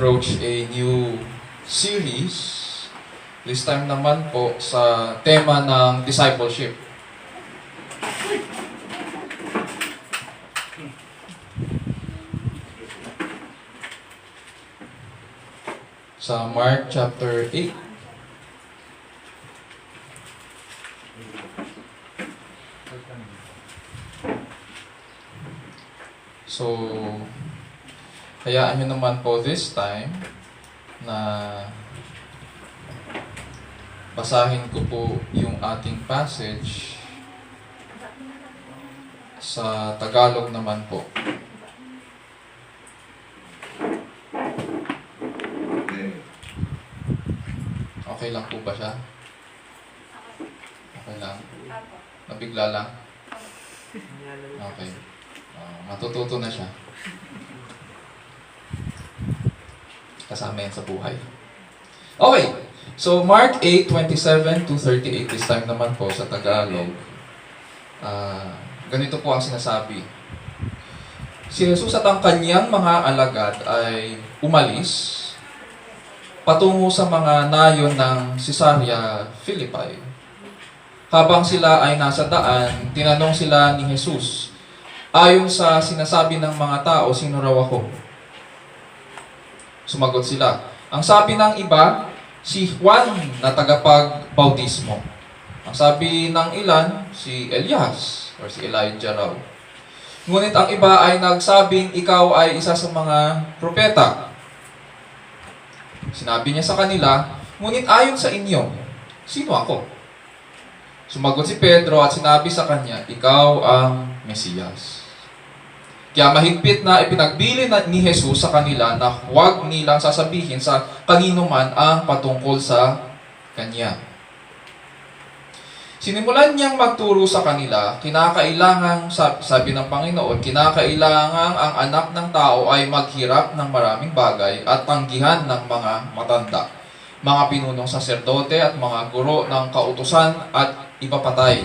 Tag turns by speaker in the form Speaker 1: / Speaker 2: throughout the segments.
Speaker 1: approach a new series. This time naman po sa tema ng discipleship. Sa Mark chapter 8. So, hayaan nyo naman po this time na basahin ko po yung ating passage sa Tagalog naman po. Okay lang po ba siya? Okay lang. Nabigla lang? Okay. Matututo na siya. Kasama yan sa buhay. Okay. So, Mark 8:27 to 38, this time naman po sa Tagalog. Ganito po ang sinasabi. Si Jesus at ang kanyang mga alagad ay umalis patungo sa mga nayon ng Caesarea Philippi. Habang sila ay nasa daan, tinanong sila ni Jesus, ayon sa sinasabi ng mga tao, sino raw ako? Sumagot sila, ang sabi ng iba, si Juan na tagapagbautismo. Ang sabi ng ilan, si Elias or si Elijah raw. Ngunit ang iba ay nagsabing ikaw ay isa sa mga propeta. Sinabi niya sa kanila, ngunit ayon sa inyo, sino ako? Sumagot si Pedro at sinabi sa kanya, ikaw ang Mesiyas. Kaya mahigpit na ipinagbili ni Jesus sa kanila na huwag nilang sasabihin sa kanino man ang patungkol sa Kanya. Sinimulan niyang magturo sa kanila, kinakailangang, sabi ng Panginoon, kinakailangang ang anak ng tao ay maghirap ng maraming bagay at tanggihan ng mga matanda, mga pinunong saserdote at mga guro ng kautusan at ipapatay.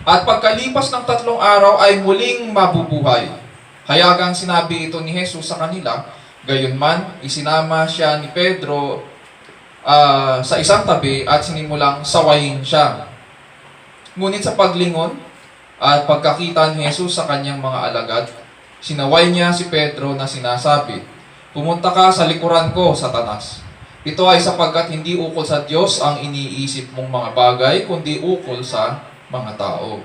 Speaker 1: At pagkalipas ng 3 araw ay muling mabubuhay. Hayagang sinabi ito ni Jesus sa kanila, gayunman, isinama siya ni Pedro sa isang tabi at sinimulang sawayin siya. Ngunit sa paglingon at pagkakita ni Jesus sa kanyang mga alagad, sinaway niya si Pedro na sinasabi, pumunta ka sa likuran ko, Satanas. Ito ay sapagkat hindi ukol sa Diyos ang iniisip mong mga bagay, kundi ukol sa mga tao.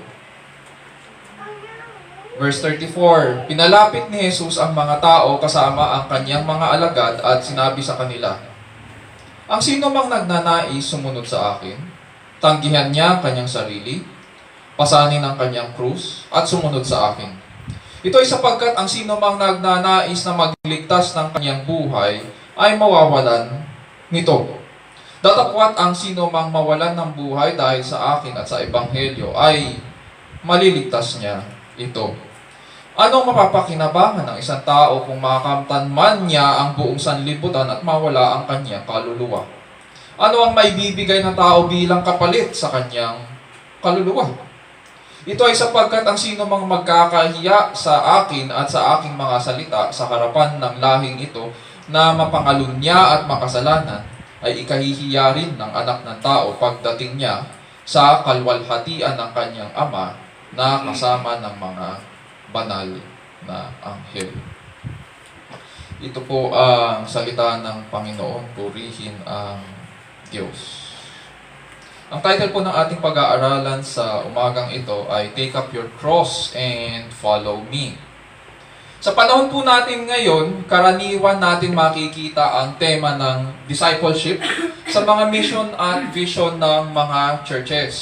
Speaker 1: Verse 34, pinalapit ni Jesus ang mga tao kasama ang kanyang mga alagad at sinabi sa kanila, ang sino mang nagnanais sumunod sa akin, tanggihan niya ang kanyang sarili, pasanin ang kanyang krus, at sumunod sa akin. Ito ay sapagkat ang sino mang nagnanais na magligtas ng kanyang buhay ay mawawalan nito. Datapwat ang sino mang mawalan ng buhay dahil sa akin at sa Ebanghelyo ay maliligtas niya ito. Anong mapapakinabangan ng isang tao kung makakamtan man niya ang buong sanlibutan at mawala ang kanyang kaluluwa? Ano ang maibibigay ng tao bilang kapalit sa kanyang kaluluwa? Ito ay sapagkat ang sino mang magkakahiya sa akin at sa aking mga salita sa harapan ng lahing ito na mapangalunya at makasalanan, ay ikahihiya rin ng anak ng tao pagdating niya sa kalwalhatian ng kanyang ama na kasama ng mga banal na anghel. Ito po ang salita ng Panginoon, purihin ang Diyos. Ang title po ng ating pag-aaralan sa umagang ito ay Take Up Your Cross and Follow Me. Sa panahon po natin ngayon, karaniwan natin makikita ang tema ng discipleship sa mga mission at vision ng mga churches.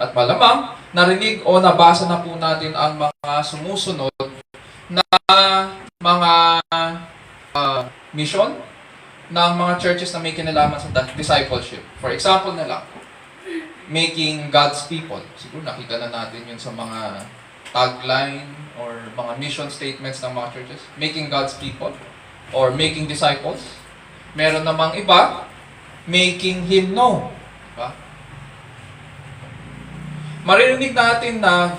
Speaker 1: At malamang, narinig o nabasa na po natin ang mga sumusunod na mga mission ng mga churches na may kinalaman sa discipleship. For example na lang, making God's people. Siguro nakita na natin yun sa mga tagline or mga mission statements ng mga churches. Making God's people or making disciples. Meron namang iba, making Him known. Diba? Maririnig natin na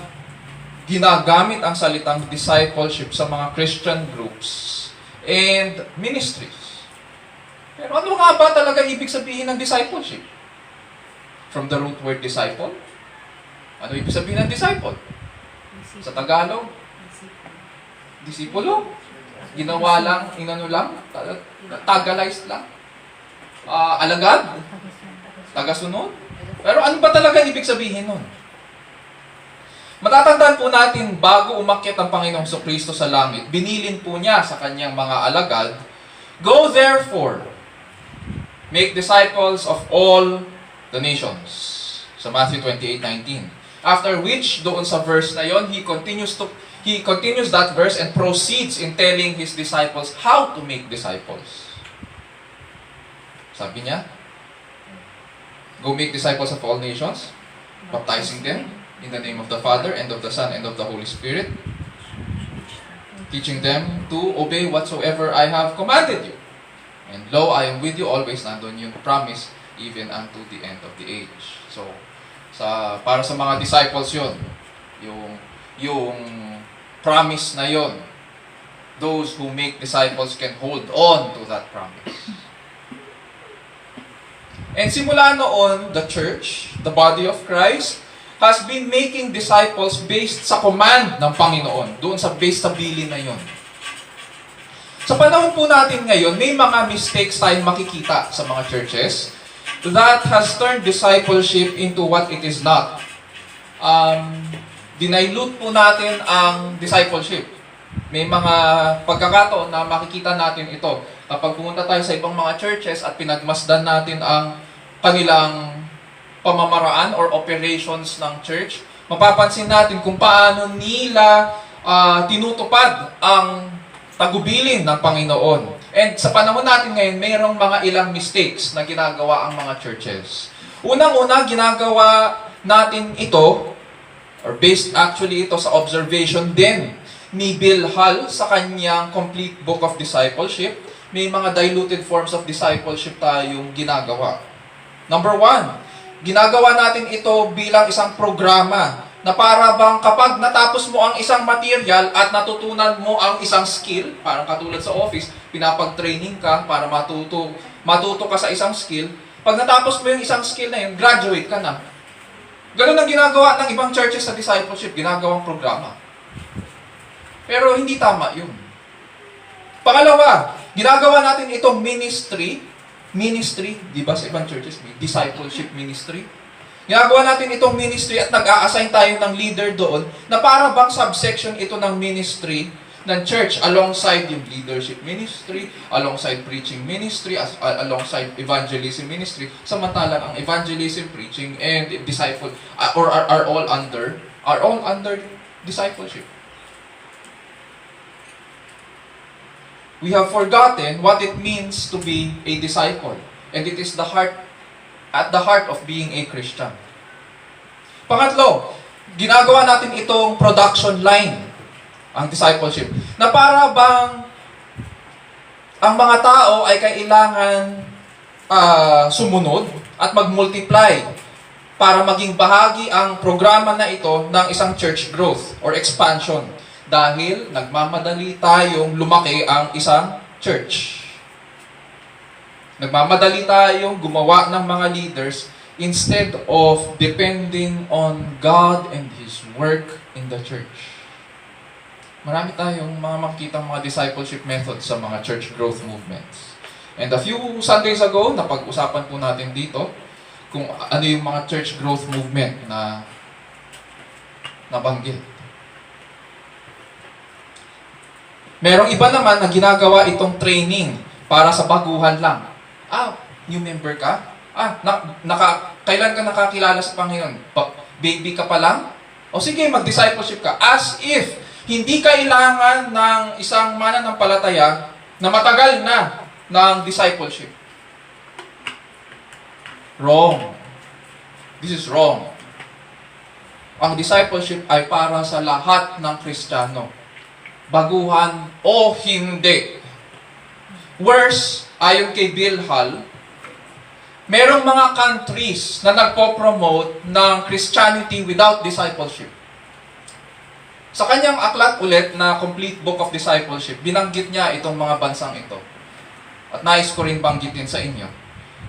Speaker 1: ginagamit ang salitang discipleship sa mga Christian groups and ministries. Pero ano nga ba talaga ibig sabihin ng discipleship? From the root word disciple? Ano ibig sabihin ng disciple? Sa Tagalog? Disipulo? Ginawa lang, inano lang? Tagalize lang? Alagad? Tagasunod? Pero ano ba talaga ibig sabihin nun? Matatandaan po natin, bago umakyat ang Panginoong Kristo sa langit, binilin po niya sa kanyang mga alagad, "Go therefore, make disciples of all the nations." Sa Matthew 28:19. After which, doon sa verse na yon, he continues that verse and proceeds in telling his disciples how to make disciples. Sabi niya, "Go make disciples of all nations, baptizing them in the name of the Father, and of the Son, and of the Holy Spirit, teaching them to obey whatsoever I have commanded you. And lo, I am with you always," nandun yung promise, "even unto the end of the age." So, para sa mga disciples yon, yung promise na yon, those who make disciples can hold on to that promise. And simula noon, the church, the body of Christ, has been making disciples based sa command ng Panginoon. Doon sa based sa bilin na yon. Sa panahon po natin ngayon, may mga mistakes tayong makikita sa mga churches that has turned discipleship into what it is not. Dinilute po natin ang discipleship. May mga pagkakataon na makikita natin ito. Kapag pumunta tayo sa ibang mga churches at pinagmasdan natin ang kanilang pamamaraan or operations ng church, mapapansin natin kung paano nila tinutupad ang tagubilin ng Panginoon. And sa panahon natin ngayon, mayroong mga ilang mistakes na ginagawa ang mga churches. Unang-una, ginagawa natin ito, or based actually ito sa observation din ni Bill Hall sa kanyang Complete Book of Discipleship. May mga diluted forms of discipleship tayong ginagawa. Number 1, ginagawa natin ito bilang isang programa na para bang kapag natapos mo ang isang material at natutunan mo ang isang skill, parang katulad sa office, pinapag-training ka para matuto ka sa isang skill. Pag natapos mo yung isang skill na yun, graduate ka na. Ganun ang ginagawa ng ibang churches sa discipleship, ginagawang programa. Pero hindi tama yun. Pangalawa, ginagawa natin itong ministry, di ba sa ibang churches, may discipleship ministry. Ginagawa natin itong ministry at nag-a-assign tayo ng leader doon na para bang subsection ito ng ministry ng church alongside yung leadership ministry, alongside preaching ministry, alongside evangelism ministry. Samantalang ang evangelism, preaching, and disciple are all under discipleship. We have forgotten what it means to be a disciple, and it is at the heart of being a Christian. Pangatlo, ginagawa natin itong production line, ang discipleship, na para bang ang mga tao ay kailangan sumunod at mag-multiply para maging bahagi ang programa na ito ng isang church growth or expansion. Dahil nagmamadali tayong lumaki ang isang church. Nagmamadali tayong gumawa ng mga leaders instead of depending on God and His work in the church. Marami tayong makikitang mga discipleship methods sa mga church growth movements. And a few Sundays ago, napag-usapan po natin dito kung ano yung mga church growth movement na nabanggit. Merong iba naman na ginagawa itong training para sa baguhan lang. New member ka? Kailan ka nakakilala sa Panginoon? Baby ka pa lang? O sige, mag-discipleship ka. As if hindi kailangan ng isang mananampalataya na matagal na ng discipleship. Wrong. This is wrong. Ang discipleship ay para sa lahat ng Kristiyano. Baguhan o hindi. Worse, ayon kay Bill Hall, merong mga countries na nagpo-promote ng Christianity without discipleship. Sa kanyang aklat ulit na Complete Book of Discipleship, binanggit niya itong mga bansang ito. At nais ko rin banggitin sa inyo.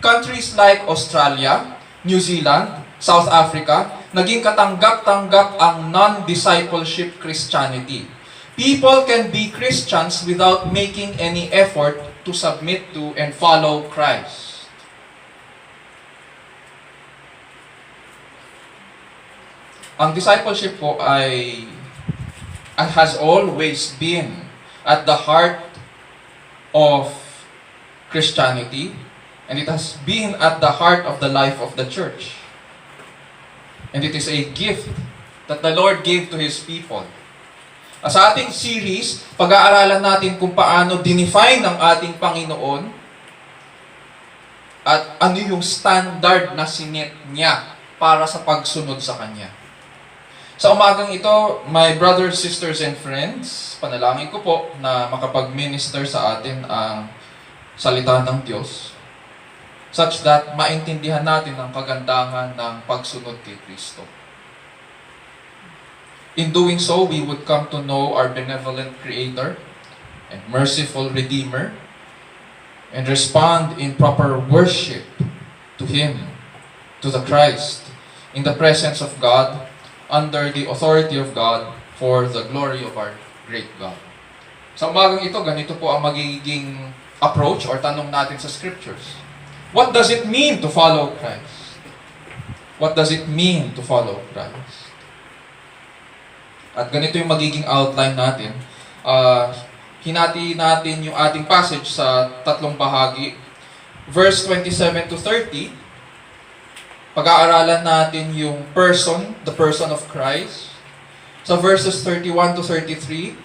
Speaker 1: Countries like Australia, New Zealand, South Africa, naging katanggap-tanggap ang non-discipleship Christianity. People can be Christians without making any effort to submit to and follow Christ. Ang discipleship po has always been at the heart of Christianity, and it has been at the heart of the life of the church. And it is a gift that the Lord gave to His people. Sa ating series, pag-aaralan natin kung paano dinefine ng ating Panginoon at ano yung standard na sinet niya para sa pagsunod sa Kanya. Sa umagang ito, my brothers, sisters, and friends, panalangin ko po na makapag-minister sa atin ang salita ng Diyos such that maintindihan natin ang kagandahan ng pagsunod kay Kristo. In doing so, we would come to know our benevolent Creator and merciful Redeemer and respond in proper worship to Him, to the Christ, in the presence of God, under the authority of God, for the glory of our great God. Sa umagang ito, ganito po ang magiging approach or tanong natin sa Scriptures. What does it mean to follow Christ? What does it mean to follow Christ? At ganito yung magiging outline natin. Hinati natin yung ating passage sa tatlong bahagi. Verse 27 to 30, pag-aaralan natin yung the person of Christ. Sa verses 31 to 33,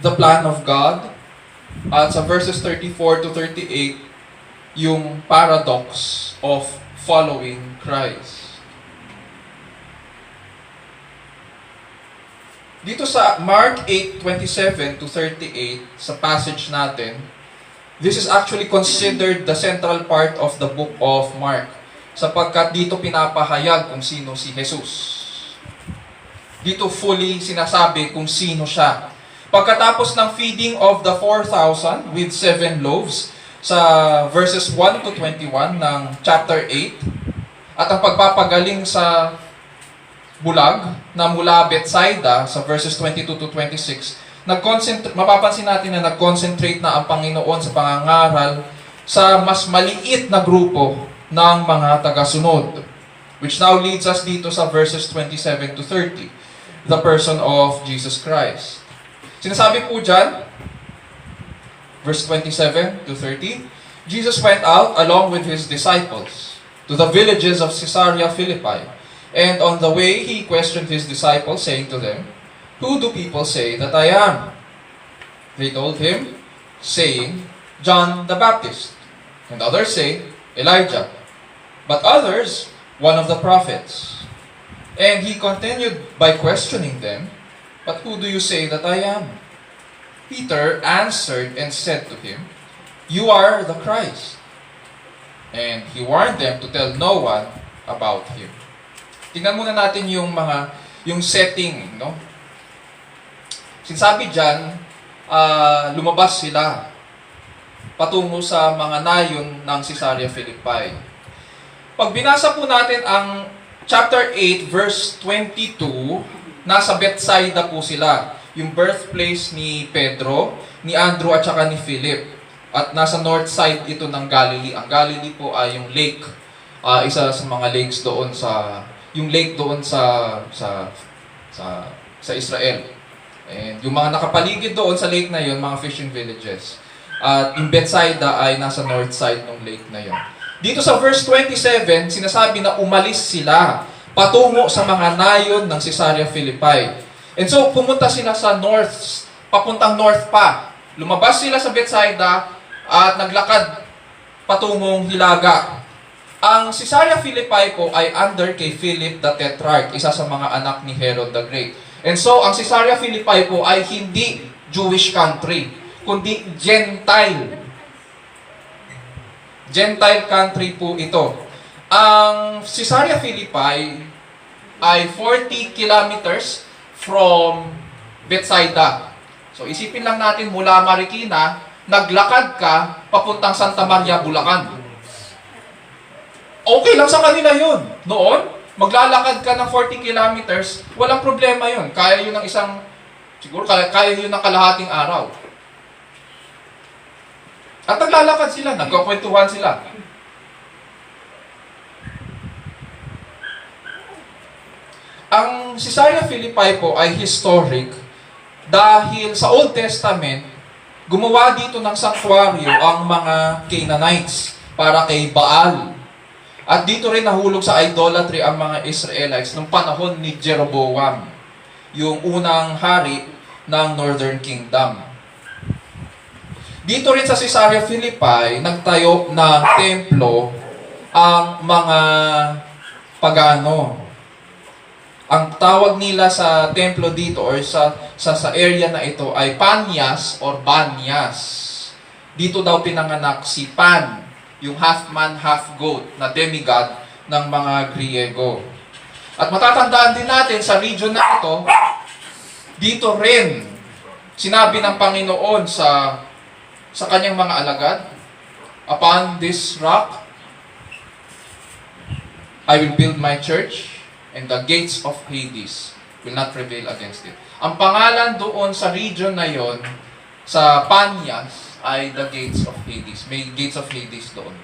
Speaker 1: the plan of God. At sa verses 34 to 38, yung paradox of following Christ. Dito sa Mark 8:27 to 38, sa passage natin, this is actually considered the central part of the book of Mark, sapagkat dito pinapahayag kung sino si Jesus. Dito fully sinasabi kung sino siya. Pagkatapos ng feeding of the 4,000 with 7 loaves, sa verses 1 to 21 ng chapter 8, at ang pagpapagaling sa bulag na mula Bethsaida sa verses 22 to 26, mapapansin natin na nag-concentrate na ang Panginoon sa pangangaral sa mas maliit na grupo ng mga tagasunod. Which now leads us dito sa verses 27 to 30, the person of Jesus Christ. Sinasabi po dyan, verse 27 to 30, Jesus went out along with His disciples to the villages of Caesarea Philippi. And on the way, He questioned His disciples, saying to them, "Who do people say that I am?" They told Him, saying, "John the Baptist. And others say, Elijah. But others, one of the prophets." And He continued by questioning them, "But who do you say that I am?" Peter answered and said to Him, "You are the Christ." And He warned them to tell no one about Him. Tingnan muna natin yung setting, no? Sinasabi diyan, lumabas sila patungo sa mga nayon ng Caesarea Philippi. Pag binasa po natin ang chapter 8 verse 22, nasa Bethsaida po sila, yung birthplace ni Pedro, ni Andrew at saka ni Philip. At nasa north side ito ng Galilee. Ang Galilee po ay yung lake, isa sa mga lakes doon sa Israel. And yung mga nakapaligid doon sa lake na yun, mga fishing villages. At yung Bethsaida ay nasa north side ng lake na yun. Dito sa verse 27, sinasabi na umalis sila patungo sa mga nayon ng Caesarea Philippi. And so, pumunta sila sa north, papuntang north pa. Lumabas sila sa Bethsaida at naglakad patungong Hilaga. Ang Caesarea Philippi po ay under kay Philip the Tetrarch, isa sa mga anak ni Herod the Great. And so, ang Caesarea Philippi po ay hindi Jewish country, kundi Gentile. Gentile country po ito. Ang Caesarea Philippi ay 40 kilometers from Bethsaida. So isipin lang natin mula Marikina, naglakad ka papuntang Santa Maria, Bulacan. Okay lang sa kanila yun. Noon, maglalakad ka ng 40 kilometers, walang problema yun. Kaya yun ng isang, siguro kaya yun ng kalahating araw. At naglalakad sila, nagkakwentuhan sila. Ang Caesarea Philippi po ay historic dahil sa Old Testament, gumawa dito ng sanctuaryo ang mga Canaanites para kay Baal. At dito rin nahulog sa idolatry ang mga Israelites noong panahon ni Jeroboam, yung unang hari ng Northern Kingdom. Dito rin sa Caesarea Philippi, nagtayo ng templo ang mga pagano. Ang tawag nila sa templo dito or sa area na ito ay Panias or Banias. Dito daw pinanganak si Pan, yung half-man, half-goat na demigod ng mga Griego. At matatandaan din natin sa region na ito, dito rin sinabi ng Panginoon sa kanyang mga alagad, "Upon this rock, I will build my church, and the gates of Hades will not prevail against it." Ang pangalan doon sa region na yon, sa Panias, ay the gates of Hades. May gates of Hades doon.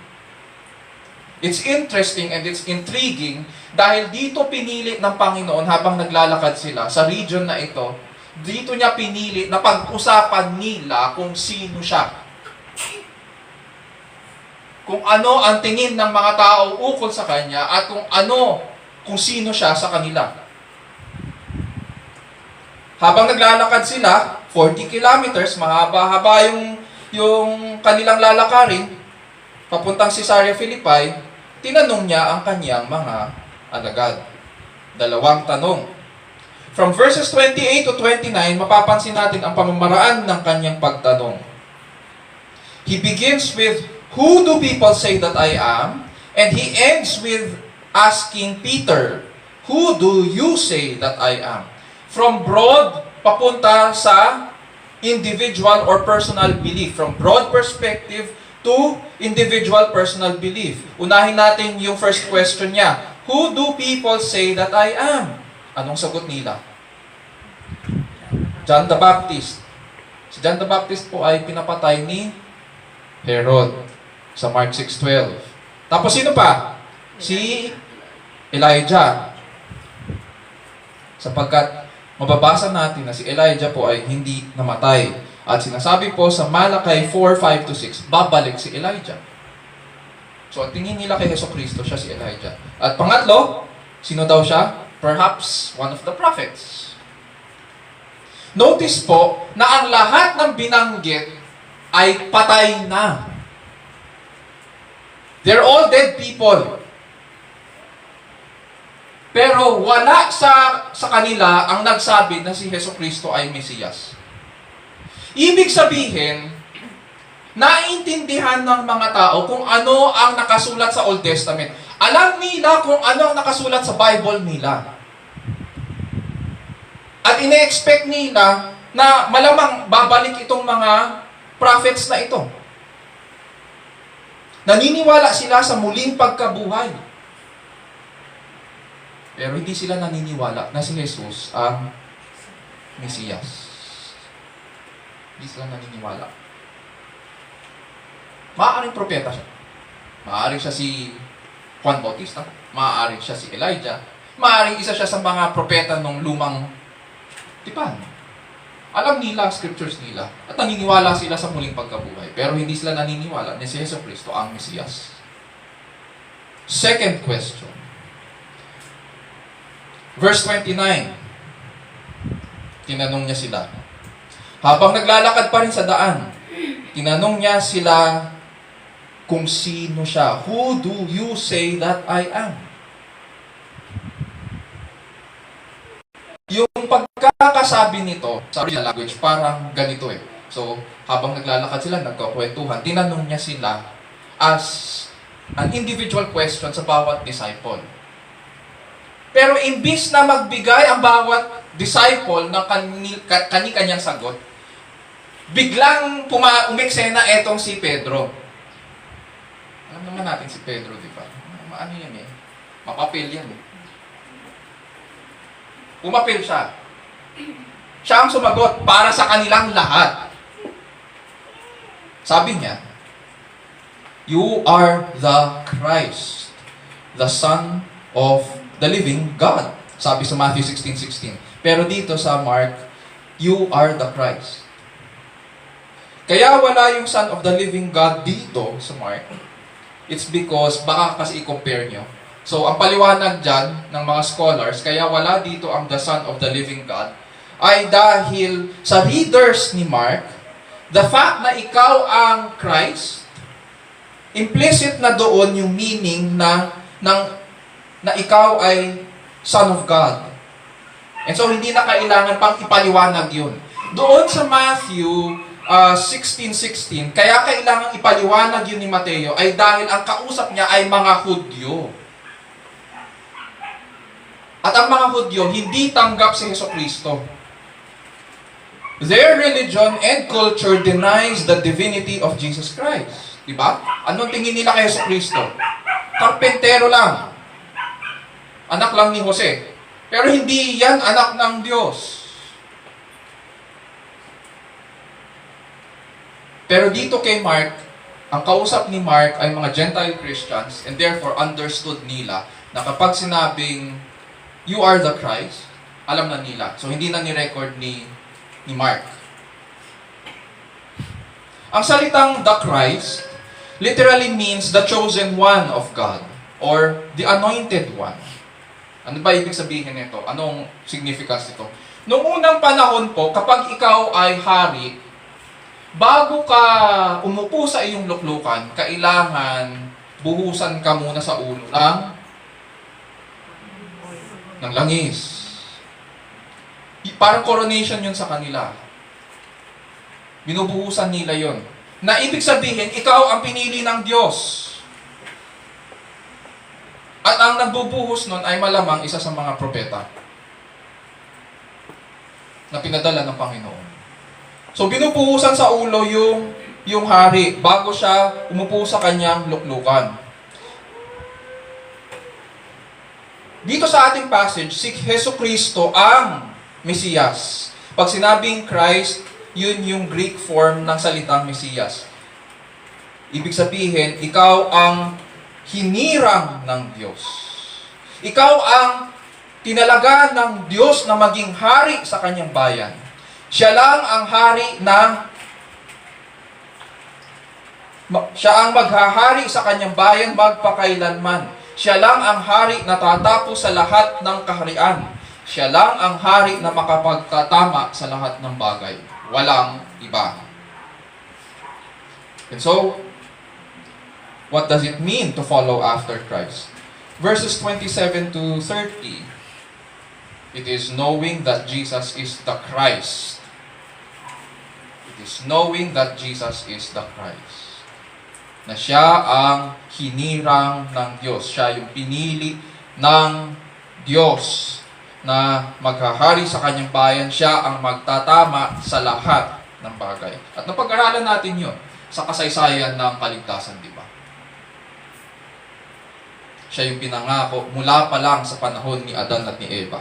Speaker 1: It's interesting and it's intriguing dahil dito pinili ng Panginoon habang naglalakad sila sa region na ito, dito niya pinili na pag-usapan nila kung sino siya. Kung ano ang tingin ng mga tao ukol sa kanya at kung sino siya sa kanila. Habang naglalakad sila, 40 kilometers, mahaba-haba yung kanilang lalakarin, papuntang Caesarea Philippi, tinanong niya ang kanyang mga alagad. Dalawang tanong. From verses 28 to 29, mapapansin natin ang pamamaraan ng kanyang pagtanong. He begins with, "Who do people say that I am?" And he ends with asking Peter, "Who do you say that I am?" From broad, papunta sa individual or personal belief. From broad perspective to individual personal belief. Unahin natin yung first question niya. Who do people say that I am? Anong sagot nila? John the Baptist. Si John the Baptist po ay pinapatay ni Herod sa Mark 6:12. Tapos sino pa? Si Elijah. Sapagkat mababasa natin na si Elijah po ay hindi namatay. At sinasabi po sa Malakay 4:5-6, babalik si Elijah. So, ang tingin nila kay Jesucristo, siya si Elijah. At pangatlo, sino daw siya? Perhaps one of the prophets. Notice po na ang lahat ng binanggit ay patay na. They're all dead people. Pero wala sa kanila ang nagsabi na si Jesucristo ay Mesiyas. Ibig sabihin, naiintindihan ng mga tao kung ano ang nakasulat sa Old Testament. Alam nila kung ano ang nakasulat sa Bible nila. At ine-expect nila na malamang babalik itong mga prophets na ito. Naniniwala sila sa muling pagkabuhay. Pero hindi sila naniniwala na si Jesus ang Mesiyas. Hindi sila naniniwala. Maaaring propeta siya. Maaaring siya si Juan Bautista. Maaaring siya si Elijah. Maaaring isa siya sa mga propeta ng lumang tipan. Alam nila, scriptures nila. At naniniwala sila sa muling pagkabuhay. Pero hindi sila naniniwala na si Jesucristo ang Mesiyas. Second question. Verse 29. Tinanong niya sila. Habang naglalakad pa rin sa daan, tinanong niya sila kung sino siya. Who do you say that I am? Yung pagkakasabi nito sa original language, parang ganito eh. So, habang naglalakad sila, nagkakwentuhan, tinanong niya sila as an individual question sa bawat disciple. Pero imbis na magbigay ang bawat disciple ng kani-kanyang sagot, biglang umeksena etong si Pedro. Alam naman natin si Pedro, di ba? Ano yan eh? Mapapil yan eh. Umapil siya. Siya ang sumagot para sa kanilang lahat. Sabi niya, "You are the Christ, the Son of the living God." Sabi sa Matthew 16:16. Pero dito sa Mark, "You are the Christ." Kaya wala yung Son of the living God dito sa Mark. It's because, baka kasi i-compare nyo. So, ang paliwanag dyan ng mga scholars, kaya wala dito ang the Son of the living God, ay dahil sa readers ni Mark, the fact na ikaw ang Christ, implicit na doon yung meaning na ikaw ay Son of God. And so, hindi na kailangan pang ipaliwanag yun. Doon sa Matthew 16:16, kaya kailangan ipaliwanag yun ni Mateo ay dahil ang kausap niya ay mga Hudyo. At ang mga Hudyo hindi tanggap si Hesukristo. Their religion and culture denies the divinity of Jesus Christ. Diba? Anong tingin nila kay Hesukristo? Karpentero lang. Anak lang ni Jose. Pero hindi yan anak ng Diyos. Pero dito kay Mark, ang kausap ni Mark ay mga Gentile Christians and therefore understood nila na kapag sinabing, "You are the Christ," alam na nila. So hindi na ni-record ni Mark. Ang salitang the Christ literally means the chosen one of God or the anointed one. Ano ba ibig sabihin nito? Anong significance nito? Noong unang panahon po, kapag ikaw ay hari, bago ka umupo sa iyong luklukan, kailangan buhusan ka muna sa ulo ng langis. Parang coronation yun sa kanila. Binubuhusan nila yun. Na ibig sabihin, ikaw ang pinili ng Diyos. At ang nagbubuhos nun ay malamang isa sa mga propeta na pinadala ng Panginoon. So binubuhusan sa ulo yung hari bago siya umupo sa kanyang luklukan. Dito sa ating passage, si Hesukristo ang Mesiyas. Pag sinabing Christ, yun yung Greek form ng salitang Mesiyas. Ibig sabihin, ikaw ang hinirang ng Diyos. Ikaw ang tinalaga ng Diyos na maging hari sa kanyang bayan. Siya lang ang hari siya ang maghahari sa kanyang bayan magpakailanman. Siya lang ang hari na tatapos sa lahat ng kaharian. Siya lang ang hari na makapagtatama sa lahat ng bagay. Walang iba. And so, what does it mean to follow after Christ? Verses 27 to 30. It is knowing that Jesus is the Christ. It is knowing that Jesus is the Christ. Na siya ang hinirang ng Diyos. Siya yung pinili ng Diyos na maghahari sa kanyang bayan. Siya ang magtatama sa lahat ng bagay. At napag-aralan natin yun sa kasaysayan ng kaligtasan, di ba? Siya yung pinangako mula pa lang sa panahon ni Adan at ni Eva.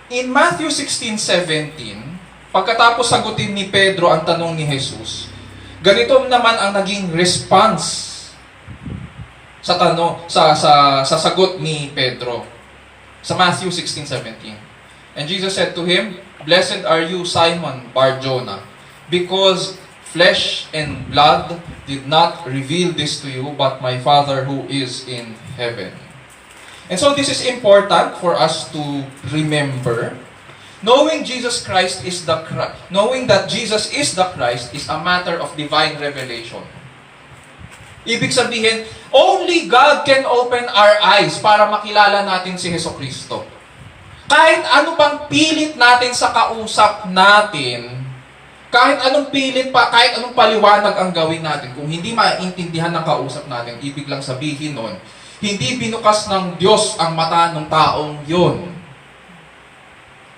Speaker 1: In Matthew 16:17, pagkatapos sagutin ni Pedro ang tanong ni Jesus, ganito naman ang naging response sa sagot ni Pedro. Sa Matthew 16:17. And Jesus said to him, "Blessed are you, Simon Bar-Jonah, because flesh and blood did not reveal this to you, but my Father who is in heaven." And so this is important for us to remember. Knowing that Jesus is the Christ is a matter of divine revelation. Ibig sabihin, only God can open our eyes para makilala natin si Hesukristo. Kahit ano pang pilit natin sa kausap natin, Kahit anong pilit pa, kahit anong paliwanag ang gawin natin, kung hindi maintindihan ng kausap natin, ibig lang sabihin nun, hindi binukas ng Diyos ang mata ng taong yun.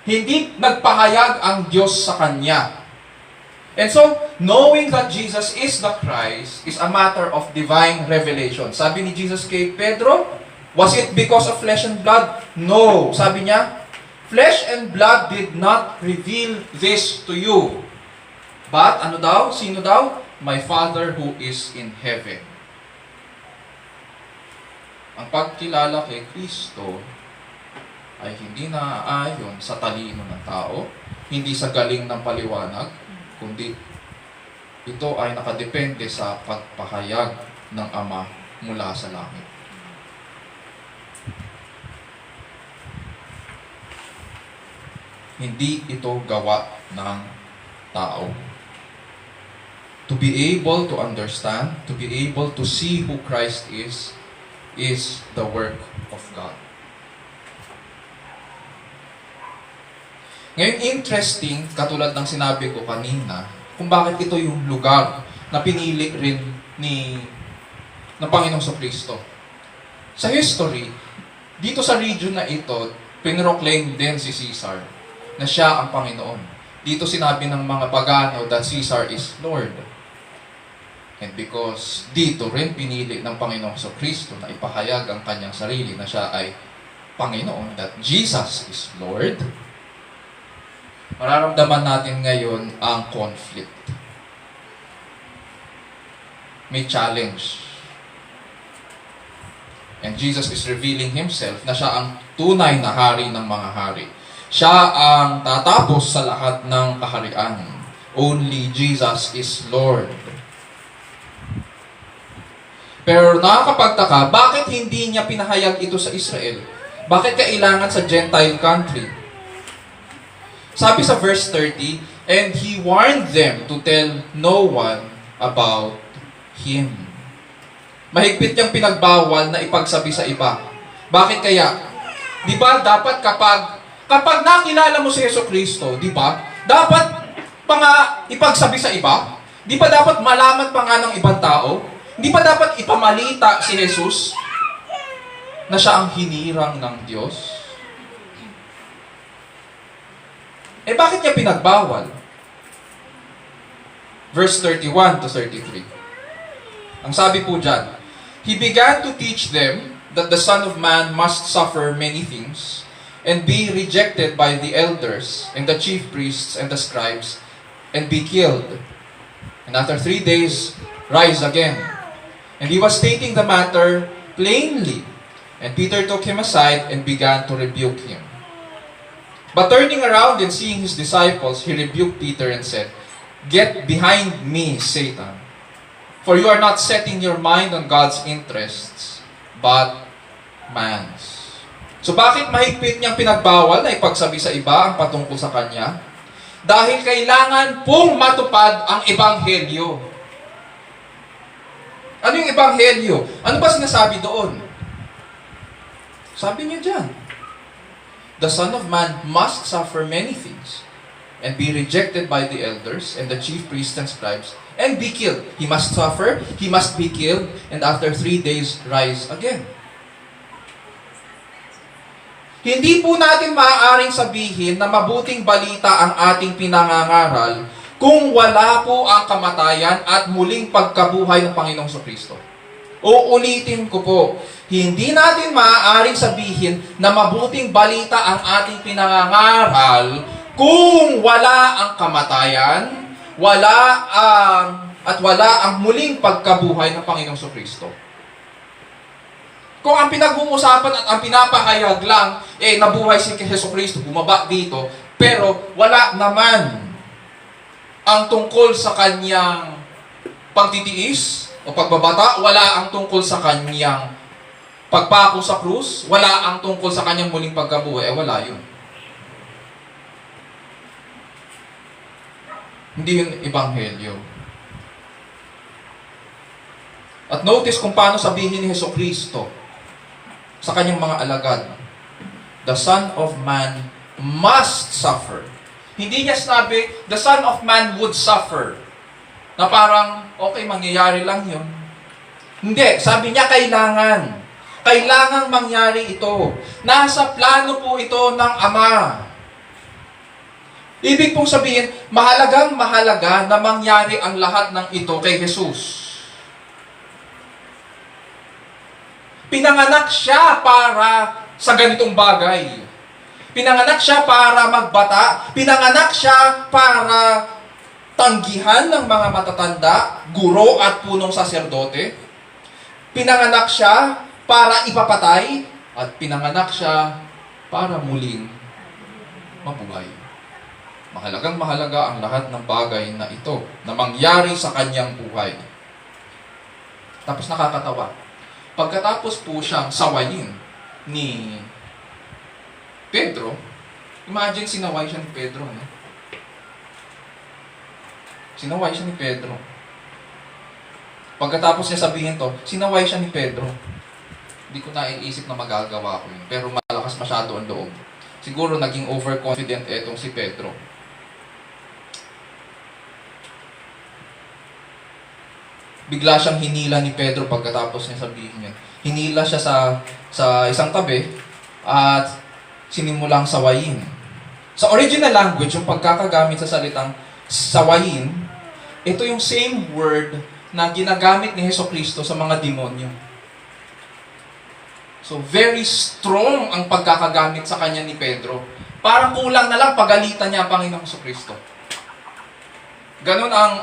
Speaker 1: Hindi nagpahayag ang Diyos sa kanya. And so, knowing that Jesus is the Christ is a matter of divine revelation. Sabi ni Jesus kay Pedro, was it because of flesh and blood? No. Sabi niya, flesh and blood did not reveal this to you. But, ano daw? Sino daw? My Father who is in heaven. Ang pagkilala kay Kristo ay hindi naaayon sa talino ng tao, hindi sa galing ng paliwanag, kundi ito ay nakadepende sa pagpahayag ng Ama mula sa langit. Hindi ito gawa ng tao. To be able to understand, to be able to see who Christ is the work of God. Ngayon, interesting, katulad ng sinabi ko kanina, kung bakit ito yung lugar na pinili rin ng Panginoong Kristo. Sa history, dito sa region na ito, pinroclaim din si Caesar na siya ang Panginoon. Dito sinabi ng mga pagano that Caesar is Lord. And because dito rin pinili ng Panginoong Kristo na ipahayag ang kanyang sarili na siya ay Panginoon, that Jesus is Lord, mararamdaman natin ngayon ang conflict. May challenge. And Jesus is revealing Himself na siya ang tunay na hari ng mga hari. Siya ang tatapos sa lahat ng kaharian. Only Jesus is Lord. Pero nakakapagtaka, bakit hindi niya pinahayag ito sa Israel? Bakit kailangan sa Gentile country? Sabi sa verse 30, and He warned them to tell no one about Him. Mahigpit niyang pinagbawal na ipagsabi sa iba. Bakit kaya? Di ba dapat kapag nakilala mo si Jesucristo, di ba? Dapat pa nga ipagsabi sa iba? Di ba dapat malaman pa nga ng ibang tao? Di ba dapat ipamalita si Jesus na siya ang hinirang ng Diyos? Eh bakit niya pinagbawal? Verse 31 to 33. Ang sabi po dyan, He began to teach them that the Son of Man must suffer many things and be rejected by the elders and the chief priests and the scribes and be killed. And after 3 days, rise again. And he was stating the matter plainly. And Peter took him aside and began to rebuke him. But turning around and seeing his disciples, he rebuked Peter and said, Get behind me, Satan. For you are not setting your mind on God's interests, but man's. So bakit mahigpit niyang pinagbawal na ipagsabi sa iba ang patungkol sa kanya? Dahil kailangan pong matupad ang ebanghelyo. Ano yung ebanghelyo? Ano ba sinasabi doon? Sabi niya dyan, the Son of Man must suffer many things and be rejected by the elders and the chief priests and scribes and be killed. He must suffer, He must be killed, and after 3 days, rise again. Hindi po natin maaaring sabihin na mabuting balita ang ating pinangangaral kung wala po ang kamatayan at muling pagkabuhay ng Panginoong Kristo. Uulitin ko po, hindi natin maaaring sabihin na mabuting balita ang ating pinangangaral kung wala ang kamatayan, wala ang muling pagkabuhay ng Panginoong Kristo. Kung ang pinag-uusapan at ang pinapahayag lang, nabuhay si Jesucristo, bumaba dito, pero wala naman ang tungkol sa kanyang pagtitiis o pagbabata, wala ang tungkol sa kanyang pagpako sa krus, wala ang tungkol sa kanyang muling pagkabuhay, wala yun. Hindi yun ebanghelyo. At notice kung paano sabihin ni Jesucristo sa kanyang mga alagad, the Son of Man must suffer. Hindi niya sinabi, the Son of Man would suffer. Na parang, okay, mangyayari lang yun. Hindi, sabi niya, kailangan. Kailangang mangyari ito. Nasa plano po ito ng Ama. Ibig pong sabihin, mahalagang mahalaga na mangyari ang lahat ng ito kay Jesus. Pinanganak siya para sa ganitong bagay. Pinanganak siya para magbata. Pinanganak siya para tanggihan ng mga matatanda, guro at punong saserdote. Pinanganak siya para ipapatay. At pinanganak siya para muling mabuhay. Mahalagang mahalaga ang lahat ng bagay na ito na mangyari sa kanyang buhay. Tapos nakakatawa. Pagkatapos po siyang sawayin ni Pedro, imagine sinaway siya ni Pedro. No? Sinaway siya ni Pedro. Pagkatapos niya sabihin to, sinaway siya ni Pedro. Hindi ko na iisip na magagawa ko yun. Pero malakas masyado ang loob. Siguro naging overconfident etong si Pedro. Bigla siyang hinila ni Pedro pagkatapos niya sabihin yun. Hinila siya sa isang tabi at sinimulang sawayin. Sa original language, yung pagkakagamit sa salitang sawayin, ito yung same word na ginagamit ni Jesucristo sa mga demonyo. So, very strong ang pagkakagamit sa kanya ni Pedro. Parang kulang na lang pagalitan niya ang Panginoong Jesucristo. Ganun ang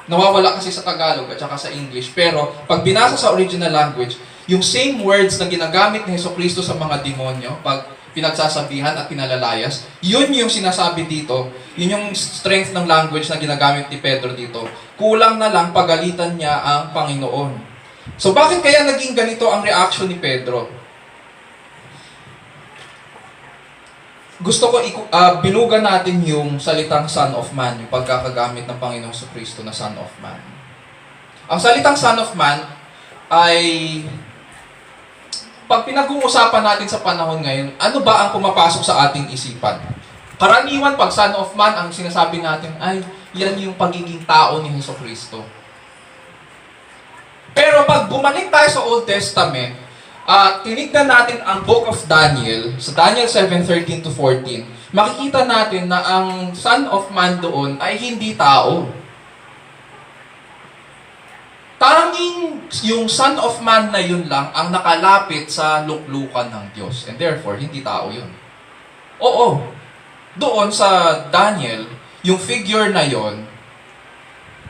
Speaker 1: nawawala kasi sa Tagalog at saka sa English. Pero, pag binasa sa original language, yung same words na ginagamit ni Jesucristo sa mga demonyo, pag pinagsasabihan at pinalalayas, yun yung sinasabi dito, yun yung strength ng language na ginagamit ni Pedro dito. Kulang na lang pagalitan niya ang Panginoon. So, bakit kaya naging ganito ang reaction ni Pedro? Gusto ko bilugan natin yung salitang Son of Man, yung pagkakagamit ng Panginoong Jesucristo na Son of Man. Ang salitang Son of Man ay, pag pinag-uusapan natin sa panahon ngayon, ano ba ang pumapasok sa ating isipan? Karaniwan, pag Son of Man, ang sinasabi natin ay, yan yung pagiging tao ni Jesucristo. Pero pag bumalik tayo sa Old Testament, tinignan natin ang Book of Daniel, sa Daniel 7:13-14, makikita natin na ang Son of Man doon ay hindi tao. Tanging yung Son of Man na yun lang ang nakalapit sa luklukan ng Diyos. And therefore, hindi tao yun. Oo, doon sa Daniel, yung figure na yun,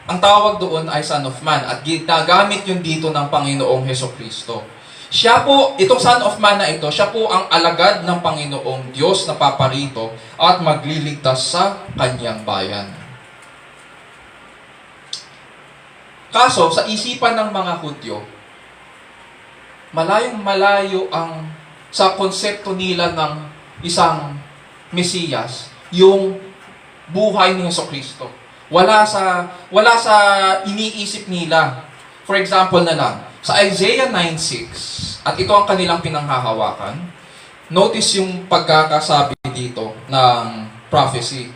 Speaker 1: ang tawag doon ay Son of Man at ginagamit yun dito ng Panginoong Jesucristo. Siya po, itong Son of Man na ito, siya po ang alagad ng Panginoong Diyos na paparito at magliligtas sa kanyang bayan. Kaso, sa isipan ng mga Hudyo, malayong-malayo ang sa konsepto nila ng isang Mesiyas, yung buhay ni Jesucristo. Wala sa iniisip nila. For example na lang, sa Isaiah 9:6, at ito ang kanilang pinanghahawakan, notice yung pagkakasabi dito ng prophecy.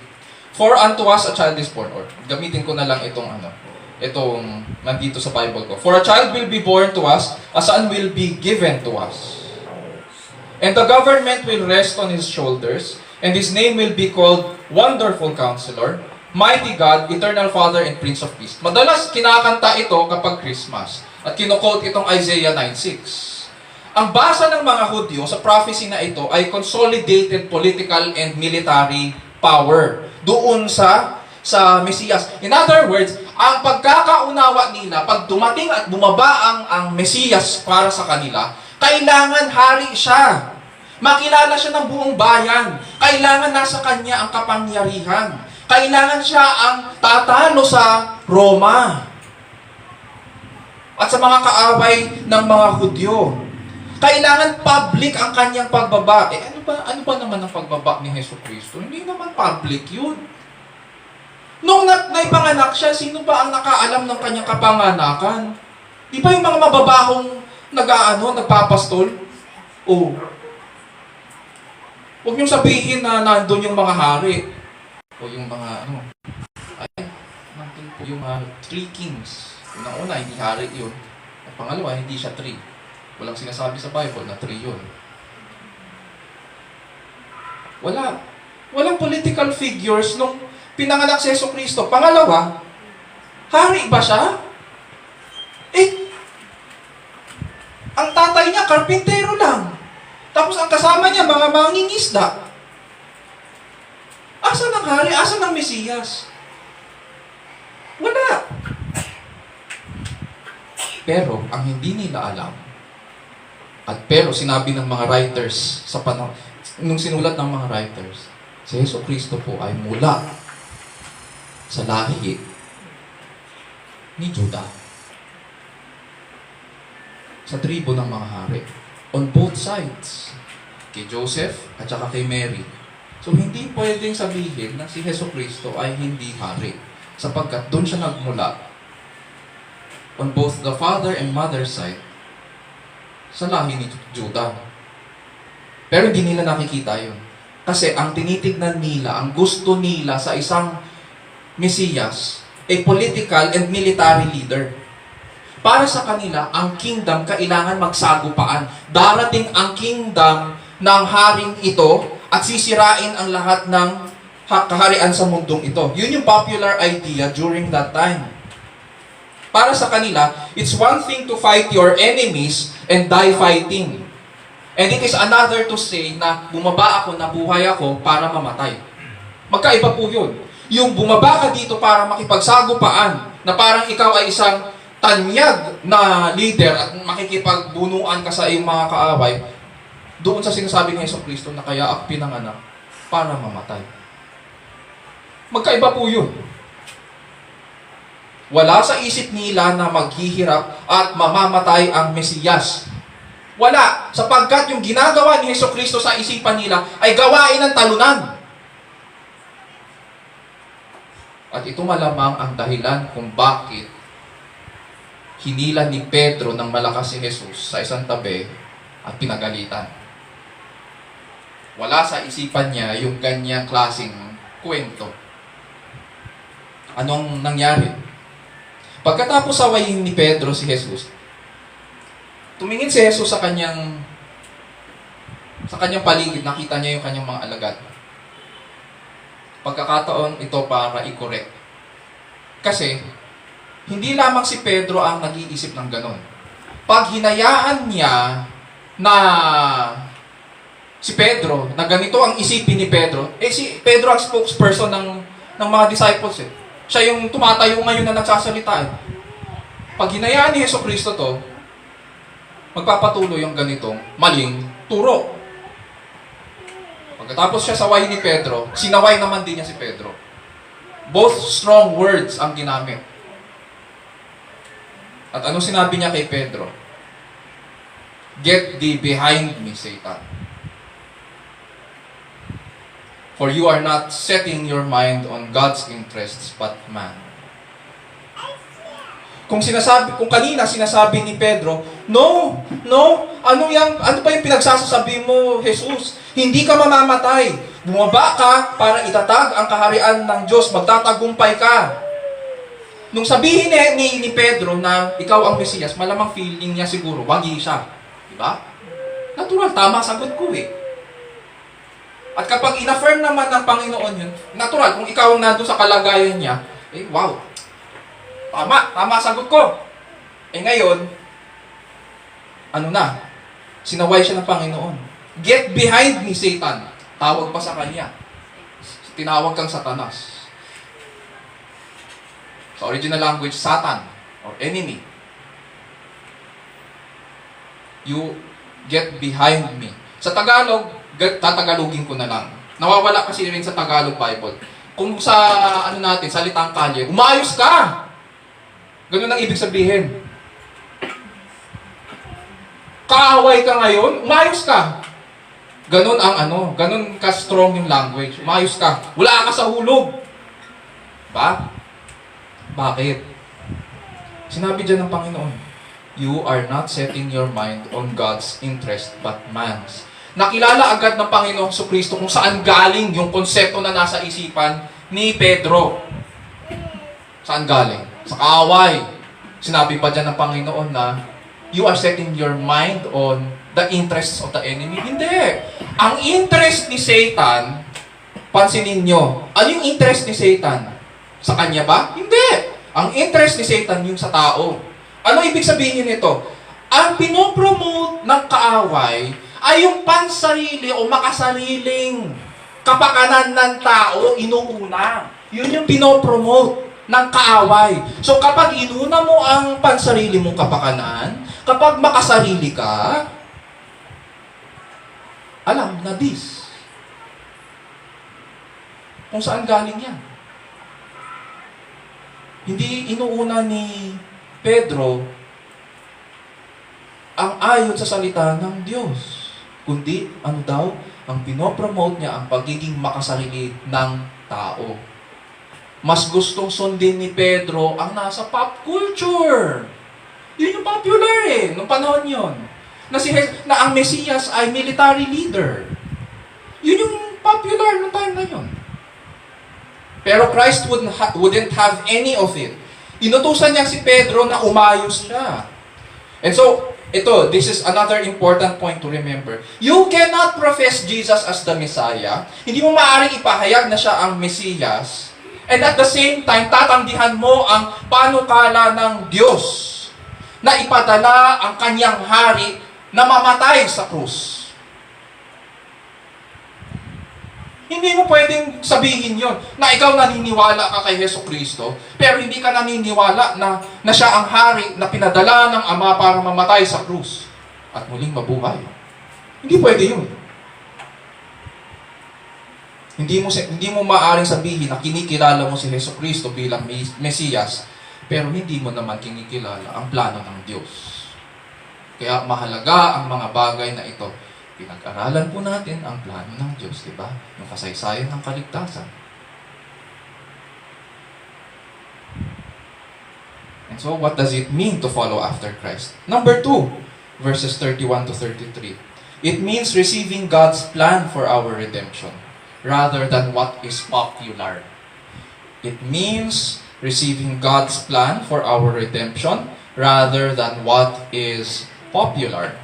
Speaker 1: For unto us a child is born, or gamitin ko na lang itong nandito sa Bible ko. For a child will be born to us, a son will be given to us. And the government will rest on his shoulders, and his name will be called Wonderful Counselor, Mighty God, Eternal Father, and Prince of Peace. Madalas kinakanta ito kapag Christmas. At kino-quote itong Isaiah 9:6. Ang basa ng mga Hudyo sa prophecy na ito ay consolidated political and military power doon sa Mesiyas. In other words, ang pagkakaunawa nila, pag dumating at bumaba ang Mesiyas para sa kanila, kailangan hari siya. Makilala siya ng buong bayan. Kailangan nasa kanya ang kapangyarihan. Kailangan siya ang tatalo sa Roma at sa mga kaaway ng mga Hudyo. Kailangan public ang kanyang pagbaba. Ano ba naman ang pagbaba ni Jesucristo? Hindi naman public yun. Nung naipanganak siya, sino ba ang nakaalam ng kanyang kapanganakan? Di ba yung mga mababahong nagpapastol? Huwag niyong sabihin na nandun yung mga hari. O yung mga nandun po yung three kings. Unang-una, hindi hari yun. At pangalawa, hindi siya three. Walang sinasabi sa Bible na three yun. Walang political figures nung pinanganak si Jesucristo. Pangalawa, hari ba siya? Ang tatay niya, karpintero lang. Tapos ang kasama niya, mga mangingisda. Asan ang hari? Asan ang Mesiyas? Wala. Pero, ang hindi nila alam, pero sinabi ng mga writers sa panahon, nung sinulat ng mga writers, si Jesucristo po ay mula sa lahi ni Judah. Sa tribo ng mga hari. On both sides. Kay Joseph at saka kay Mary. So, hindi pwedeng sabihin na si Jesucristo ay hindi hari. Sapagkat doon siya nagmula on both the father and mother side sa lahi ni Judah. Pero hindi nila nakikita yun. Kasi ang tinitignan nila, ang gusto nila sa isang Mesiyas, a political and military leader. Para sa kanila, ang kingdom kailangan magsagupaan. Darating ang kingdom ng haring ito at sisirain ang lahat ng kaharian sa mundong ito. Yun yung popular idea during that time. Para sa kanila, it's one thing to fight your enemies and die fighting. And it is another to say na bumaba ako, nabuhay ako para mamatay. Magkaiba po yun. Yung bumaba ka dito para makipagsagupaan, na parang ikaw ay isang tanyag na leader at makikipagbunuan ka sa iyong mga kaaway, doon sa sinasabi ni Jesucristo na kaya ako pinanganak para mamatay. Magkaiba po yun. Wala sa isip nila na maghihirap at mamamatay ang Mesiyas. Wala, sapagkat yung ginagawa ni Jesucristo sa isipan nila ay gawain ng talunan. At ito malamang ang dahilan kung bakit hinila ni Pedro ng malakas si Jesus sa isang tabi at pinagalitan. Wala sa isipan niya yung ganyang klaseng kwento. Anong nangyari? Pagkatapos sawayin ni Pedro si Jesus, tumingin si Jesus sa kanyang paligid, nakita niya yung kanyang mga alagad. Pagkakataon ito para i-correct. Kasi, hindi lamang si Pedro ang nag-iisip ng ganon. Pag hinayaan niya na si Pedro, na ganito ang isipin ni Pedro, si Pedro ang spokesperson ng mga disciples eh. Siya yung tumatayo ngayon na nagsasalita eh. Pag hinayaan ni Jesucristo to, magpapatuloy yung ganitong maling turo. Pagkatapos siya saway ni Pedro, sinaway naman din niya si Pedro. Both strong words ang ginamit. At ano sinabi niya kay Pedro? Get thee behind me, Satan. For you are not setting your mind on God's interests, but man. Kung kanina sinasabi ni Pedro, no, ano ba yung pinagsasabi mo, Jesus? Hindi ka mamamatay. Bumaba ka para itatag ang kaharian ng Diyos, magtatagumpay ka. Nung sabihin ni Pedro na ikaw ang Mesiyas, malamang feeling niya siguro, wagi siya. Diba? Natural, tama sagot ko eh. At kapag in-affirm naman ng Panginoon yun, natural, kung ikaw ang nandun sa kalagayan niya, wow, tama sagot ko. Ngayon, sinaway siya ng Panginoon. Get behind me, Satan. Tawag pa sa kanya. Tinawag kang Satanas. Sa original language, Satan or enemy. You get behind me. Sa Tagalog, tatagalogin ko na lang. Nawawala kasi rin sa Tagalog Bible. Kung sa salitang kalye, umayos ka! Ganun ang ibig sabihin. Kaaway ka ngayon, umayos ka! Ganun ganun ka-strong yung language. Umayos ka. Wala ka sa hulog. Ba? Bakit? Sinabi dyan ng Panginoon, you are not setting your mind on God's interest but man's. Nakilala agad ng Panginoong Kristo kung saan galing yung konsepto na nasa isipan ni Pedro. Saan galing? Sa kaaway. Sinabi pa dyan ng Panginoon na you are setting your mind on the interests of the enemy. Hindi. Ang interest ni Satan, pansinin nyo, ano yung interest ni Satan? Sa kanya ba? Hindi. Ang interest ni Satan yung sa tao. Ano ibig sabihin nito? Ang pinopromote ng kaaway ay yung pansarili o makasariling kapakanan ng tao inuuna. Yun yung pinopromote ng kaaway. So kapag inuna mo ang pansarili mong kapakanan, kapag makasarili ka, alam na this. Kung saan galing yan. Hindi inuuna ni Pedro ang ayon sa salita ng Diyos. Kundi, ano daw? Ang pinopromote niya ang pagiging makasarili ng tao. Mas gustong sundin ni Pedro ang nasa pop culture. Yun yung popular nung panahon yon. Na ang Mesiyas ay military leader. Yun yung popular nung time na yun. Pero Christ wouldn't have any of it. Inutusan niya si Pedro na umayos siya. And so, this is another important point to remember. You cannot profess Jesus as the Messiah. Hindi mo maaaring ipahayag na siya ang Mesiyas. And at the same time, tatanggihan mo ang panukala ng Diyos na ipadala ang kanyang hari na mamatay sa krus. Hindi mo pwedeng sabihin yon na ikaw naniniwala ka kay Jesucristo, pero hindi ka naniniwala na siya ang hari na pinadala ng Ama para mamatay sa krus at muling mabuhay. Hindi pwede yun. Hindi mo maaaring sabihin na kinikilala mo si Jesucristo bilang Mesiyas, pero hindi mo naman kinikilala ang plano ng Diyos. Kaya mahalaga ang mga bagay na ito. Pinag-aralan po natin ang plano ng Diyos, di ba? Yung kasaysayan ng kaligtasan. And so, what does it mean to follow after Christ? Number 2, verses 31 to 33. It means receiving God's plan for our redemption, rather than what is popular. It means receiving God's plan for our redemption, rather than what is popular.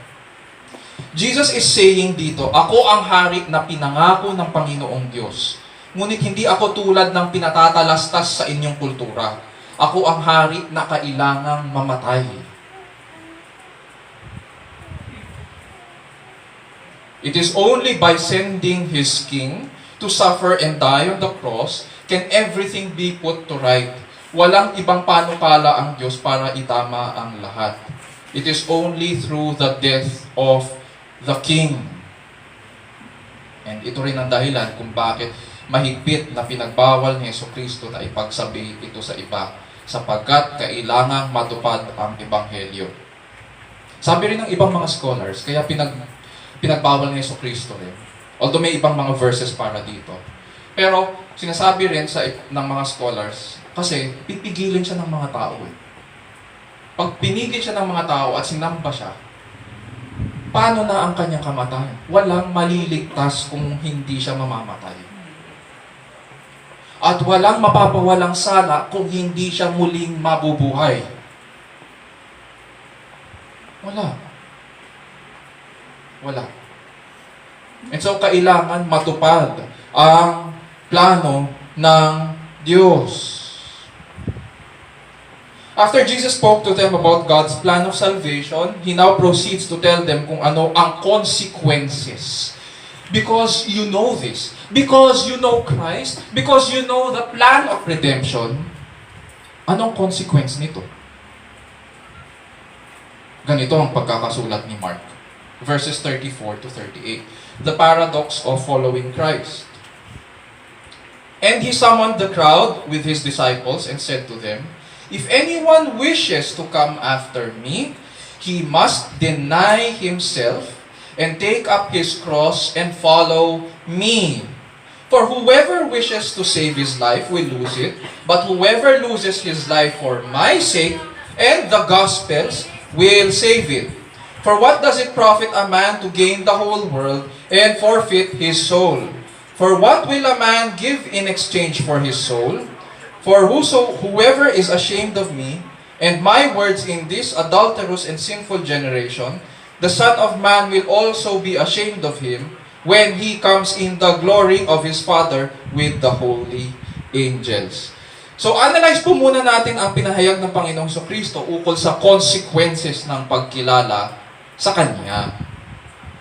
Speaker 1: Jesus is saying dito, ako ang hari na pinangako ng Panginoong Diyos. Ngunit hindi ako tulad ng pinatatalastas sa inyong kultura. Ako ang hari na kailangang mamatay. It is only by sending His King to suffer and die on the cross can everything be put to right. Walang ibang panukala ang Diyos para itama ang lahat. It is only through the death of the King. And ito rin ang dahilan kung bakit mahigpit na pinagbawal ni Jesucristo na ipagsabi ito sa iba, sapagkat kailangang matupad ang Ebanghelyo. Sabi rin ng ibang mga scholars, kaya pinagbawal ni Jesucristo rin. Although may ibang mga verses para dito. Pero sinasabi rin ng mga scholars, kasi pipigilin siya ng mga tao. Pag pinigil siya ng mga tao at sinamba siya, paano na ang kanyang kamatayan? Walang maliligtas kung hindi siya mamamatay. At walang mapapawalang sala kung hindi siya muling mabubuhay. Wala. And so, kailangan matupad ang plano ng Diyos. After Jesus spoke to them about God's plan of salvation, He now proceeds to tell them kung ano ang consequences. Because you know this. Because you know Christ. Because you know the plan of redemption. Anong consequence nito? Ganito ang pagkakasulat ni Mark. Verses 34 to 38. The paradox of following Christ. And He summoned the crowd with His disciples and said to them, if anyone wishes to come after me, he must deny himself and take up his cross and follow me. For whoever wishes to save his life will lose it, but whoever loses his life for my sake and the gospel's will save it. For what does it profit a man to gain the whole world and forfeit his soul? For what will a man give in exchange for his soul? For whoever is ashamed of me and my words in this adulterous and sinful generation, the Son of Man will also be ashamed of him when he comes in the glory of his Father with the holy angels. So, analyze po muna natin ang pinahayag ng Panginoong Kristo ukol sa consequences ng pagkilala sa Kanya.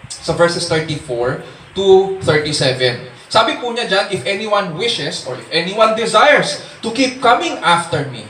Speaker 1: Sa verses 34 to 37. Sabi po niya dyan, if anyone wishes or if anyone desires to keep coming after me.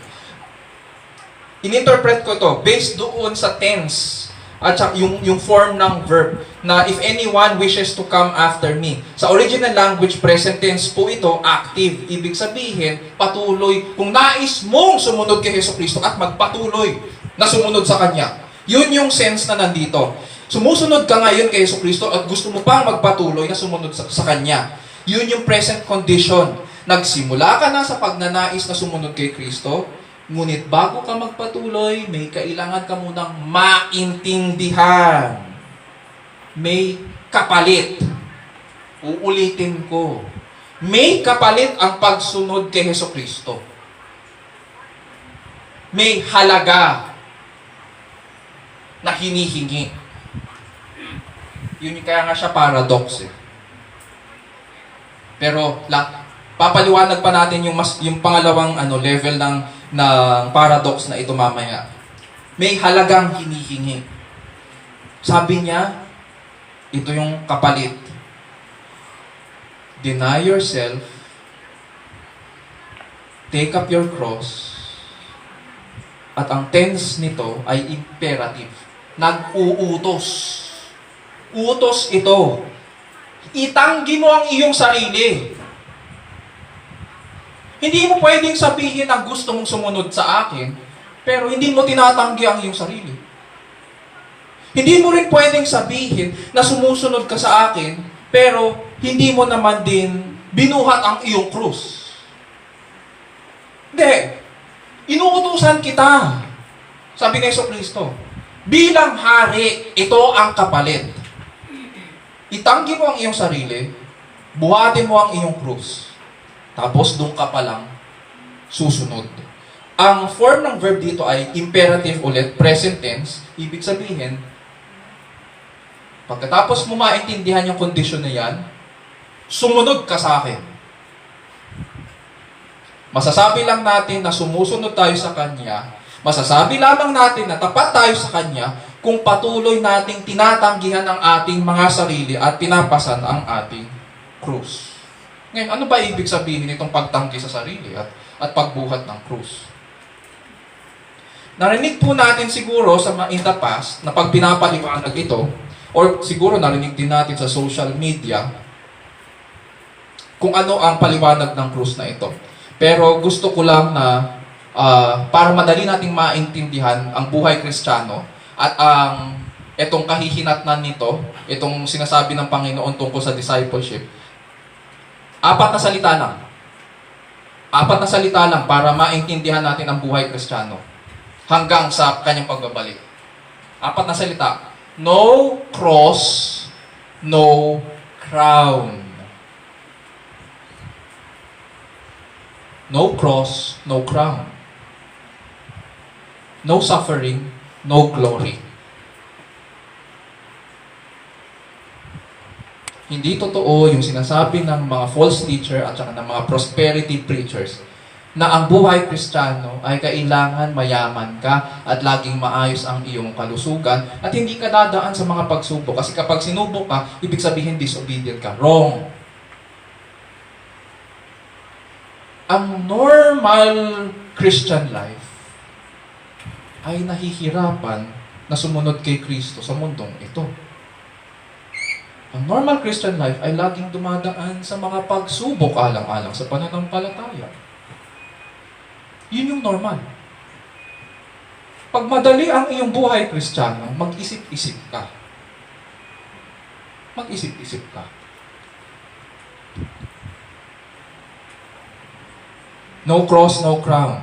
Speaker 1: Ininterpret ko to based doon sa tense at yung form ng verb na if anyone wishes to come after me. Sa original language, present tense po ito, active. Ibig sabihin, patuloy. Kung nais mong sumunod kay Jesucristo at magpatuloy na sumunod sa Kanya. Yun yung sense na nandito. Sumusunod ka ngayon kay Jesucristo at gusto mo pang magpatuloy na sumunod sa Kanya. Yun yung present condition. Nagsimula ka na sa pagnanais na sumunod kay Kristo, ngunit bago ka magpatuloy, may kailangan ka munang maintindihan. May kapalit. Uulitin ko. May kapalit ang pagsunod kay Jesucristo. May halaga na hinihingi. Yun kaya nga siya paradox eh. Pero papaliwanag pa natin yung pangalawang level ng paradox na ito mamaya. May halagang hinihingi. Sabi niya, ito yung kapalit. Deny yourself, take up your cross, at ang tense nito ay imperative. Nag-uutos. Utos ito. Itanggi mo ang iyong sarili. Hindi mo pwedeng sabihin na gusto mong sumunod sa akin, pero hindi mo tinatanggi ang iyong sarili. Hindi mo rin pwedeng sabihin na sumusunod ka sa akin, pero hindi mo naman din binuhat ang iyong krus. Hindi. Inuutusan kita. Sabi ni Jesucristo, bilang hari, ito ang kapalit. Itanggi mo ang iyong sarili, buhatin mo ang iyong krus, tapos doon ka palang susunod. Ang form ng verb dito ay imperative ulit, present tense. Ibig sabihin, pagkatapos mo maintindihan yung kondisyon na yan, sumunod ka sa akin. Masasabi lang natin na sumusunod tayo sa Kanya, masasabi lamang natin na tapat tayo sa Kanya kung patuloy nating tinatanggihan ang ating mga sarili at pinapasan ang ating krus. Ngayon, ano ba ibig sabihin nitong pagtanggi sa sarili at pagbuhat ng krus? Narinig po natin siguro in the past na pag pinapaliwanag ito, or siguro narinig din natin sa social media kung ano ang paliwanag ng krus na ito. Pero gusto ko lang na para madali nating maintindihan ang buhay Kristiyano at ang itong kahihinatnan nito, itong sinasabi ng Panginoon tungkol sa discipleship, apat na salita lang. Apat na salita lang para maintindihan natin ang buhay Kristiyano hanggang sa kanyang pagbabalik. Apat na salita. No cross, no crown. No cross, no crown. No suffering, no glory. Hindi totoo yung sinasabi ng mga false teacher at saka ng mga prosperity preachers na ang buhay Kristiyano ay kailangan mayaman ka at laging maayos ang iyong kalusugan at hindi ka dadaan sa mga pagsubok. Kasi kapag sinubok ka, ibig sabihin disobedient ka. Wrong. Ang normal Christian life ay nahihirapan na sumunod kay Kristo sa mundong ito. Ang normal Christian life ay laging dumadaan sa mga pagsubok alang-alang sa pananampalataya. Yun yung normal. Pag madali ang iyong buhay Kristiyano, mag-isip-isip ka. Mag-isip-isip ka. No cross, no crown.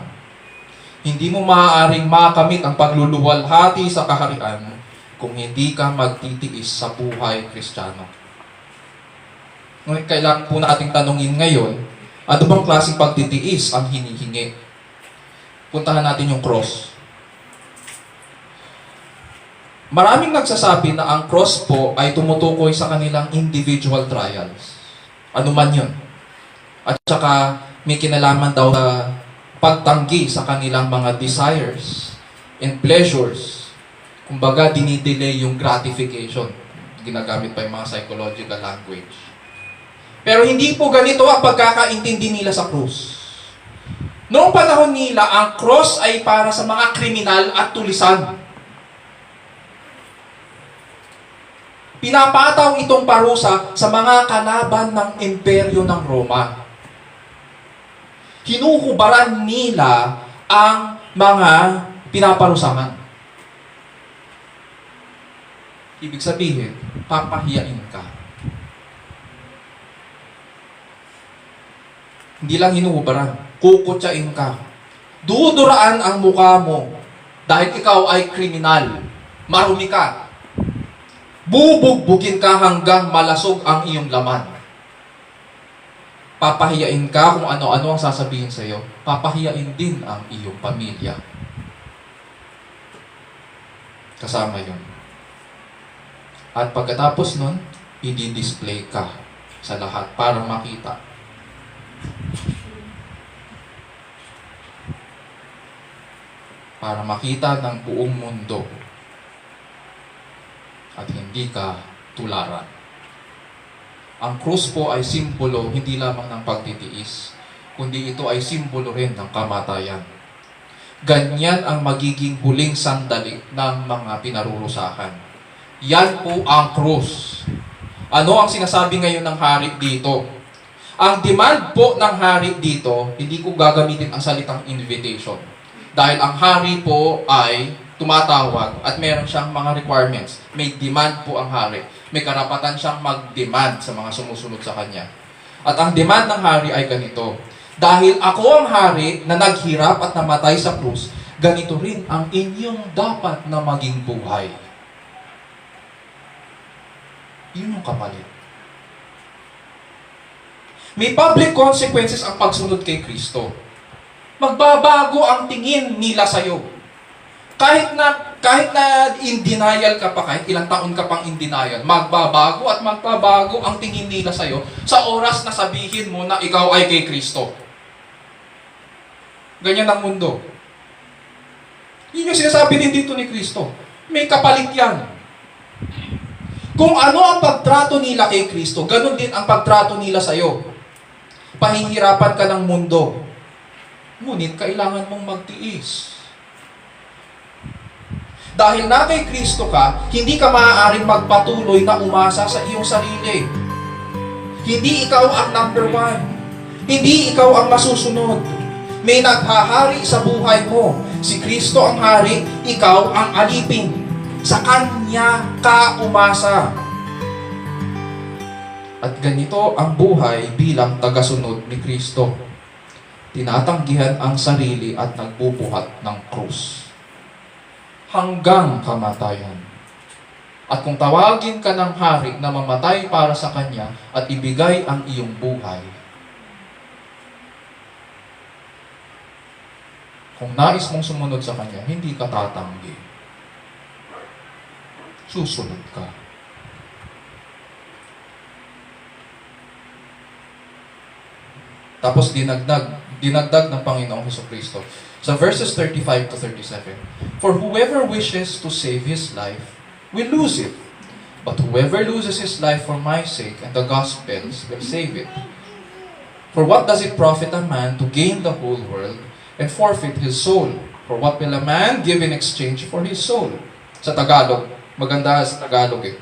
Speaker 1: Hindi mo maaaring makamit ang pagluluwalhati sa kaharian kung hindi ka magtitiis sa buhay Kristiyano. Ngunit kailangan po nating tanungin ngayon, ano bang klaseng pagtitiis ang hinihingi? Puntahan natin yung cross. Maraming nagsasabi na ang cross po ay tumutukoy sa kanilang individual trials. Ano man yun. At saka may kinalaman daw na pagtanggi sa kanilang mga desires and pleasures. Kumbaga, dinidelay yung gratification. Ginagamit pa yung mga psychological language. Pero hindi po ganito ang pagkakaintindi nila sa cross. Noong panahon nila, ang cross ay para sa mga kriminal at tulisan. Pinapataw itong parusa sa mga kalaban ng imperyo ng Roma. Hinuhubaran nila ang mga pinaparusahan. Ibig sabihin, papahiyain ka. Hindi lang hinuhubaran, kukutsain ka. Duduraan ang mukha mo dahil ikaw ay kriminal. Marumi ka. Bubugbugin ka hanggang malasog ang iyong laman. Papahiyain ka kung ano-ano ang sasabihin sa iyo. Papahiyain din ang iyong pamilya. Kasama yun. At pagkatapos nun, i-display ka sa lahat para makita. Para makita ng buong mundo at hindi ka tularan. Ang krus po ay simbolo hindi lamang ng pagtitiis, kundi ito ay simbolo rin ng kamatayan. Ganyan ang magiging huling sandali ng mga pinarurusahan. Yan po ang krus. Ano ang sinasabi ngayon ng hari dito? Ang demand po ng hari dito, hindi ko gagamitin ang salitang invitation. Dahil ang hari po ay tumatawag at meron siyang mga requirements. May demand po ang hari. May karapatan siyang mag-demand sa mga sumusunod sa kanya. At ang demand ng hari ay ganito. Dahil ako ang hari na naghirap at namatay sa krus, ganito rin ang inyong dapat na maging buhay. Yun yung kapalit. May public consequences ang pagsunod kay Kristo. Magbabago ang tingin nila sa'yo. Kahit na in denial ka pa, kahit ilang taon ka pang in denial, magbabago at magbabago ang tingin nila sa'yo sa oras na sabihin mo na ikaw ay kay Kristo. Ganyan ang mundo. Yun yung sinasabi din dito ni Kristo. May kapalit yan. Kung ano ang pagtrato nila kay Kristo, ganun din ang pagtrato nila sa'yo. Pahihirapan ka ng mundo. Ngunit kailangan mong magtiis. Dahil na kay Kristo ka, hindi ka maaaring magpatuloy na umasa sa iyong sarili. Hindi ikaw ang number one. Hindi ikaw ang masusunod. May naghahari sa buhay mo. Si Kristo ang hari, ikaw ang alipin. Sa Kanya ka umasa. At ganito ang buhay bilang tagasunod ni Kristo. Tinatanggihan ang sarili at nagbubuhat ng krus. Hanggang kamatayan. At kung tawagin ka ng hari na mamatay para sa Kanya at ibigay ang iyong buhay, kung nais mong sumunod sa Kanya, hindi ka tatanggi. Susunod ka. Tapos dinagdag ng Panginoong Hesukristo sa verses 35 to 37. For whoever wishes to save his life will lose it. But whoever loses his life for my sake and the gospel's will save it. For what does it profit a man to gain the whole world and forfeit his soul? For what will a man give in exchange for his soul? Sa Tagalog, maganda sa Tagalog eh.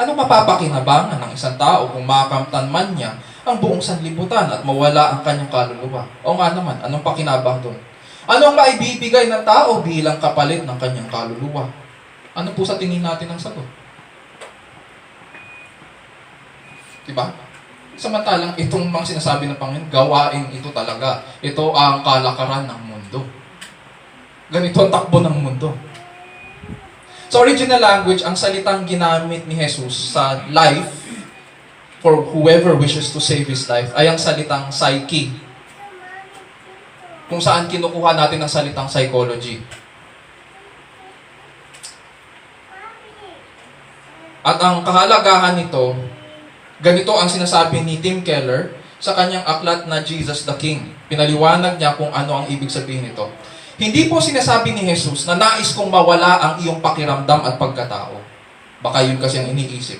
Speaker 1: Anong mapapakinabangan ng isang tao kung makamtan man niya ang buong sanlibutan at mawala ang kanyang kaluluwa? O nga naman, anong pakinabang doon? Anong maibibigay ng tao bilang kapalit ng kanyang kaluluwa? Ano po sa tingin natin ang sagot? Diba? Samantalang itong mga sinasabi ng Panginoon, gawain ito talaga. Ito ang kalakaran ng mundo. Ganito ang takbo ng mundo. Sa original language, ang salitang ginamit ni Jesus sa life, for whoever wishes to save his life, ay ang salitang psyche. Kung saan kinukuha natin ang salitang psychology. At ang kahalagahan nito, ganito ang sinasabi ni Tim Keller sa kanyang aklat na Jesus the King. Pinaliwanag niya kung ano ang ibig sabihin nito. Hindi po sinasabi ni Jesus na nais kong mawala ang iyong pakiramdam at pagkatao. Baka yun kasi ang iniisip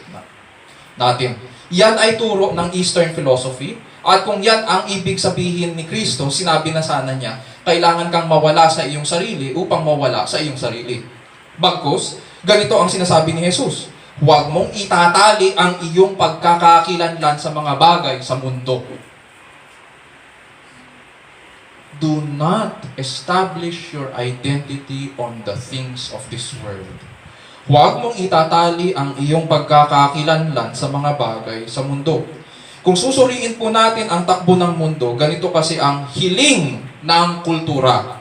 Speaker 1: natin. Yan ay turo ng Eastern philosophy. At kung yan ang ibig sabihin ni Kristo, sinabi na sana niya, kailangan kang mawala sa iyong sarili upang mawala sa iyong sarili. Bagkus, ganito ang sinasabi ni Jesus. Huwag mong itatali ang iyong pagkakakilanlan sa mga bagay sa mundo. Do not establish your identity on the things of this world. Huwag mong itatali ang iyong pagkakakilanlan sa mga bagay sa mundo. Kung susuriin po natin ang takbo ng mundo, ganito kasi ang hiling ng kultura.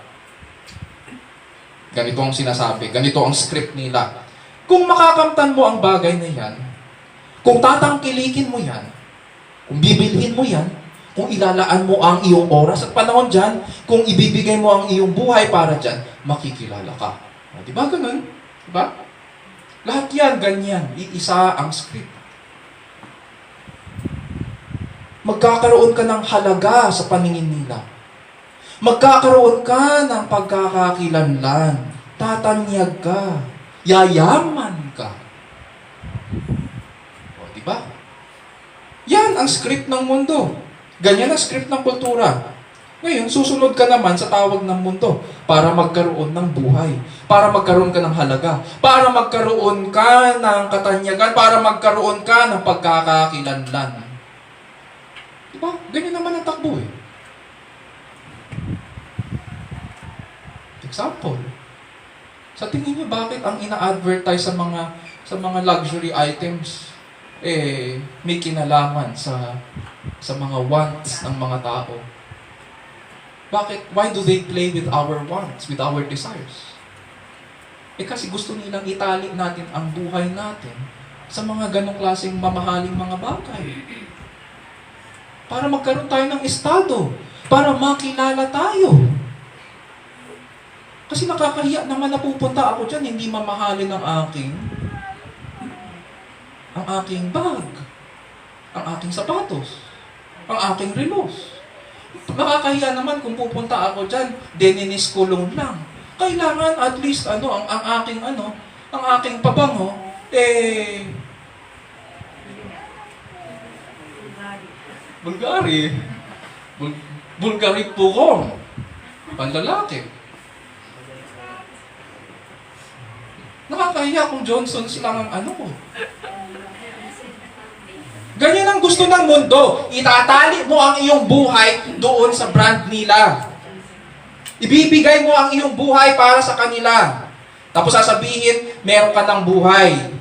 Speaker 1: Ganito ang sinasabi, ganito ang script nila. Kung makakamtan mo ang bagay na yan, kung tatangkilikin mo yan, kung bibilhin mo yan, kung ilalaan mo ang iyong oras at panahon dyan, kung ibibigay mo ang iyong buhay para dyan, makikilala ka. Di ba ganun? Di ba? Lahat yan, ganyan. Iisa ang script. Magkakaroon ka ng halaga sa paningin nila. Magkakaroon ka ng pagkakakilanlan. Tatanyag ka. Yayaman ka. O, di ba? Yan ang script ng mundo. Ganyan ang script ng kultura. Ngayon, susunod ka naman sa tawag ng mundo para magkaroon ng buhay, para magkaroon ka ng halaga, para magkaroon ka ng katanyagan, para magkaroon ka ng pagkakakilanlan. Diba? Ganyan naman ang takbo eh. Example, sa tingin niyo bakit ang ina-advertise sa mga luxury items may kinalaman sa mga wants ng mga tao? Bakit? Why do they play with our wants, with our desires? Kasi gusto nilang itali natin ang buhay natin sa mga ganong klaseng mamahaling mga bagay. Para magkaroon tayo ng estado. Para makilala tayo. Kasi nakakahiya naman na pupunta ako dyan, hindi mamahalin ang aking bag, ang aking sapatos, ang aking relos. Nakakahiya naman kung pupunta ako dyan, deninis kulong lang. Kailangan at least ang aking pabango, Bulgari. Bulgari pugong. Panlalaki. Nakakahiya kung Johnson's lang ang ko. Ganyan ang gusto ng mundo. Itatali mo ang iyong buhay doon sa brand nila. Ibibigay mo ang iyong buhay para sa kanila. Tapos sasabihin, meron ka ng buhay.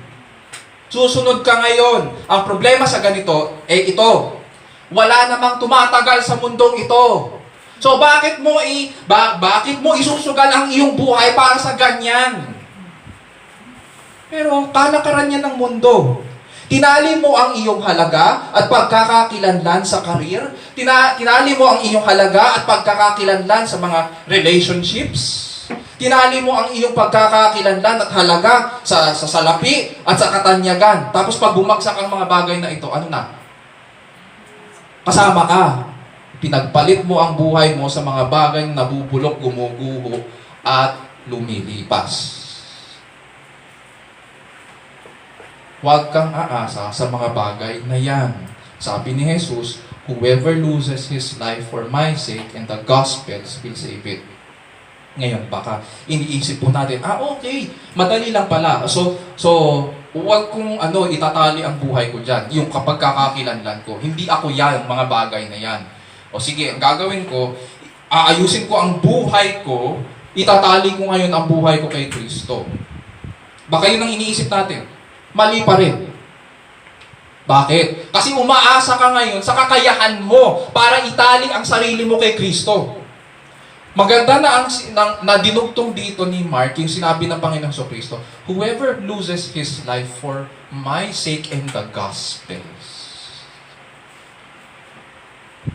Speaker 1: Susunod ka ngayon. Ang problema sa ganito, ito. Wala namang tumatagal sa mundong ito. So bakit mo isusugal ang iyong buhay para sa ganyan? Pero kalakaran niya ng mundo. Tinali mo ang iyong halaga at pagkakakilanlan sa karir. Tinali mo ang iyong halaga at pagkakakilanlan sa mga relationships. Tinali mo ang iyong pagkakakilanlan at halaga sa salapi at sa katanyagan. Tapos pag bumagsak ang mga bagay na ito, ano na? Kasama ka. Pinagpalit mo ang buhay mo sa mga bagay na nabubulok, gumuguho, at lumilipas. Huwag kang aasa sa mga bagay na yan. Sabi ni Jesus, whoever loses his life for my sake and the gospels will save it. Ngayon, baka iniisip po natin, okay, madali lang pala. So huwag kong itatali ang buhay ko dyan. Yung kapag kakakilanlan ko, hindi ako yan, mga bagay na yan. O sige, ang gagawin ko, aayusin ko ang buhay ko, itatali ko ngayon ang buhay ko kay Kristo. Baka yun ang iniisip natin. Mali pa rin. Bakit? Kasi umaasa ka ngayon sa kakayahan mo para itali ang sarili mo kay Kristo. Maganda na na dinugtong dito ni Mark yung sinabi ng Panginoong Kristo, whoever loses his life for my sake and the gospel.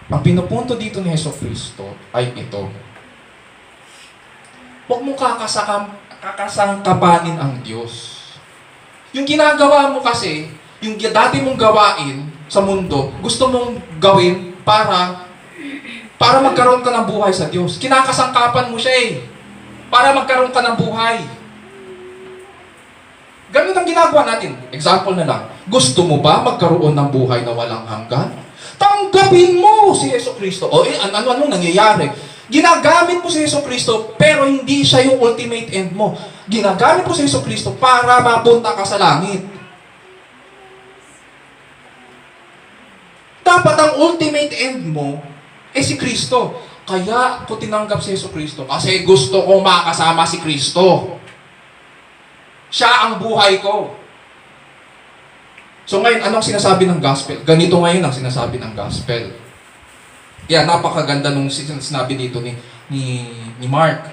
Speaker 1: Ang pinupunto dito ni Hesus Kristo ay ito. Huwag mong kakasangkapanin ang Diyos. Yung ginagawa mo kasi, yung dati mong gawain sa mundo, gusto mong gawin para magkaroon ka ng buhay sa Diyos. Kinakasangkapan mo siya para magkaroon ka ng buhay. Ganun ang ginagawa natin. Example na lang. Gusto mo ba magkaroon ng buhay na walang hanggan? Tanggapin mo si Hesus Kristo. Ano nangyayari? Ginagamit mo si Hesus Kristo, pero hindi siya yung ultimate end mo. Ginagamit mo si Hesus Kristo para mapunta ka sa langit. Dapat ang ultimate end mo si Kristo. Kaya ko tinanggap si Hesus Kristo kasi gusto kong makasama si Kristo. Siya ang buhay ko. So ngayon, anong sinasabi ng gospel? Ganito ngayon ang sinasabi ng gospel. Kaya napakaganda nung sinabi dito ni Mark.